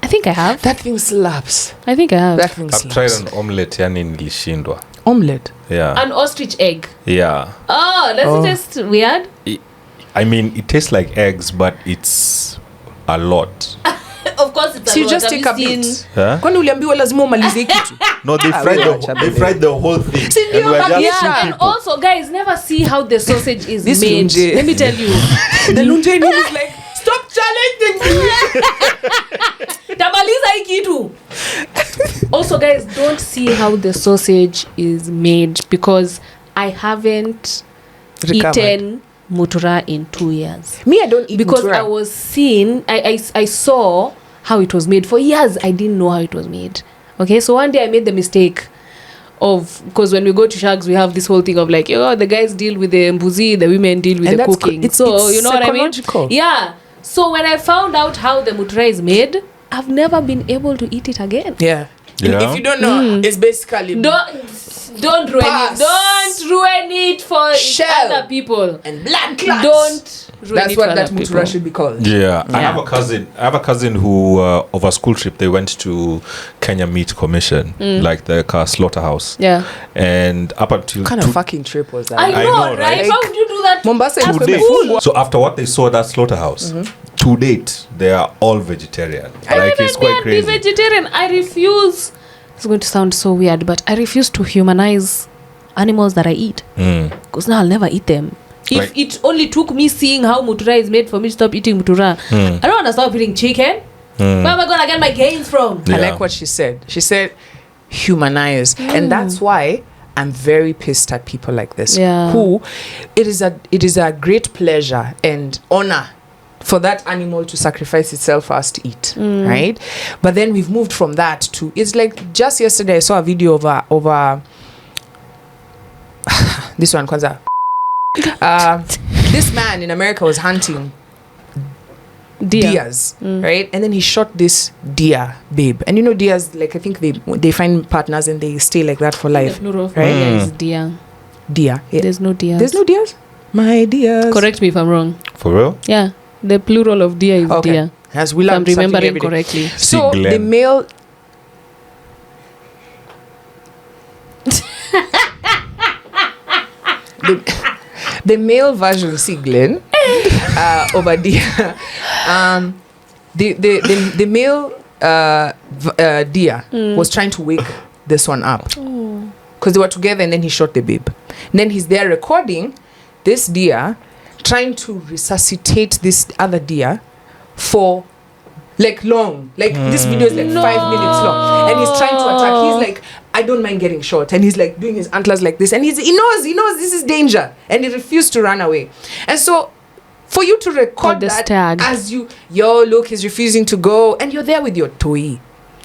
I think I have. That thing slaps. I think I have. That thing I've slaps. tried an omelette yani nilishindwa. Omelette? Yeah. An ostrich egg? Yeah. Oh, does it taste weird? It tastes like eggs, but it's a lot. Of course it's so a you lot. just take a bit. Kwani uliambiwa lazima umalize kitu? No, they fried the whole thing. And we're just and also guys, never see how the sausage is this made. lunje. Let me tell you. The lunje is like, stop challenging me. Tamaliza hii kitu. Also, guys, don't see how the sausage is made because I haven't eaten mutura in 2 years. Me, I don't eat because mutura. I was seeing, I saw how it was made. For years, I didn't know how it was made. Okay, so one day I made the mistake of, because when we go to shags, we have this whole thing of like, the guys deal with the mbuzi, the women deal with the cooking. It's you know what I mean? Yeah. So when I found out how the mutura is made, I've never been able to eat it again. Yeah. If you don't know, it's basically don't ruin it. Don't ruin it for other people and blood clots. Don't ruin That's it what for that other mutura people. should be called. Yeah. I have a cousin who of a school trip they went to Kenya Meat Commission, like the slaughterhouse. Yeah. And up until What kind of fucking trip was that? I know, right? How would you do that? Mombasa That's is cool. So after what they saw at that slaughterhouse, to date they are all vegetarian. Like it's quite Be crazy. vegetarian. I refuse. It's going to sound so weird, but I refuse to humanize animals that I eat because now I'll never eat them. If it only took me seeing how mutura is made for me to stop eating mutura, I don't want to stop eating chicken. Where am I going to get my gains from? I like what she said. She said humanize. And that's why I'm very pissed at people like this. Yeah. Who it is a great pleasure and honor for that animal to sacrifice itself for us to eat, right? But then we've moved from that to, it's like just yesterday I saw a video of this one, Kwanza. This man in America was hunting deers, right? And then he shot this deer babe. And you know deers, like I think they find partners and they stay like that for life. The plural of right? deer is deer. Deer. Yeah. There's no deers. There's no deers? My deers. Correct me if I'm wrong. For real? Yeah. The plural of deer is deer. As we If learn I'm remembering correctly. So the male the male version, see Glenn, of a deer. The male deer was trying to wake this one up because they were together, and then he shot the babe. And then he's there recording this deer trying to resuscitate this other deer for like long, like this video is like 5 minutes long, and he's trying to attack. He's like, I don't mind getting shot, and he's like doing his antlers like this, and he knows this is danger, and he refused to run away. And so for you to record that as look, he's refusing to go, and you're there with your toy.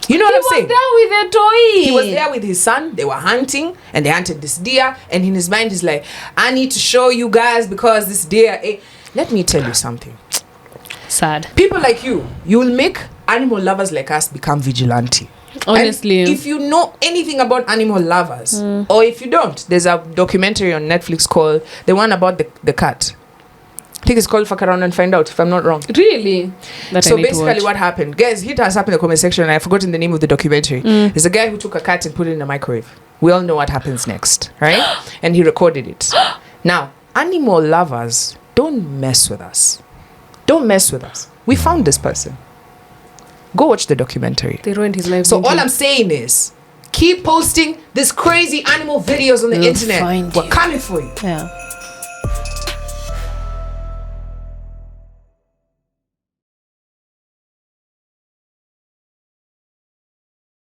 You know what I'm saying? He was there with a toy. He was there with his son. They were hunting, and they hunted this deer. And in his mind, he's like, I need to show you guys because this deer. Let me tell you something. Sad. People like you will make animal lovers like us become vigilante. Honestly. And if you know anything about animal lovers, or if you don't, there's a documentary on Netflix called the one about the cat. I think it's called Fuck Around and Find Out, if I'm not wrong. Really? So basically what happened, guys, hit us up in the comment section, and I've forgotten the name of the documentary. There's a guy who took a cat and put it in a microwave. We all know what happens next, right? And he recorded it. Now, animal lovers, don't mess with us. Don't mess with us. We found this person. Go watch the documentary. They ruined his life. So all I'm saying is, keep posting these crazy animal videos on the internet. We're coming for you. Yeah.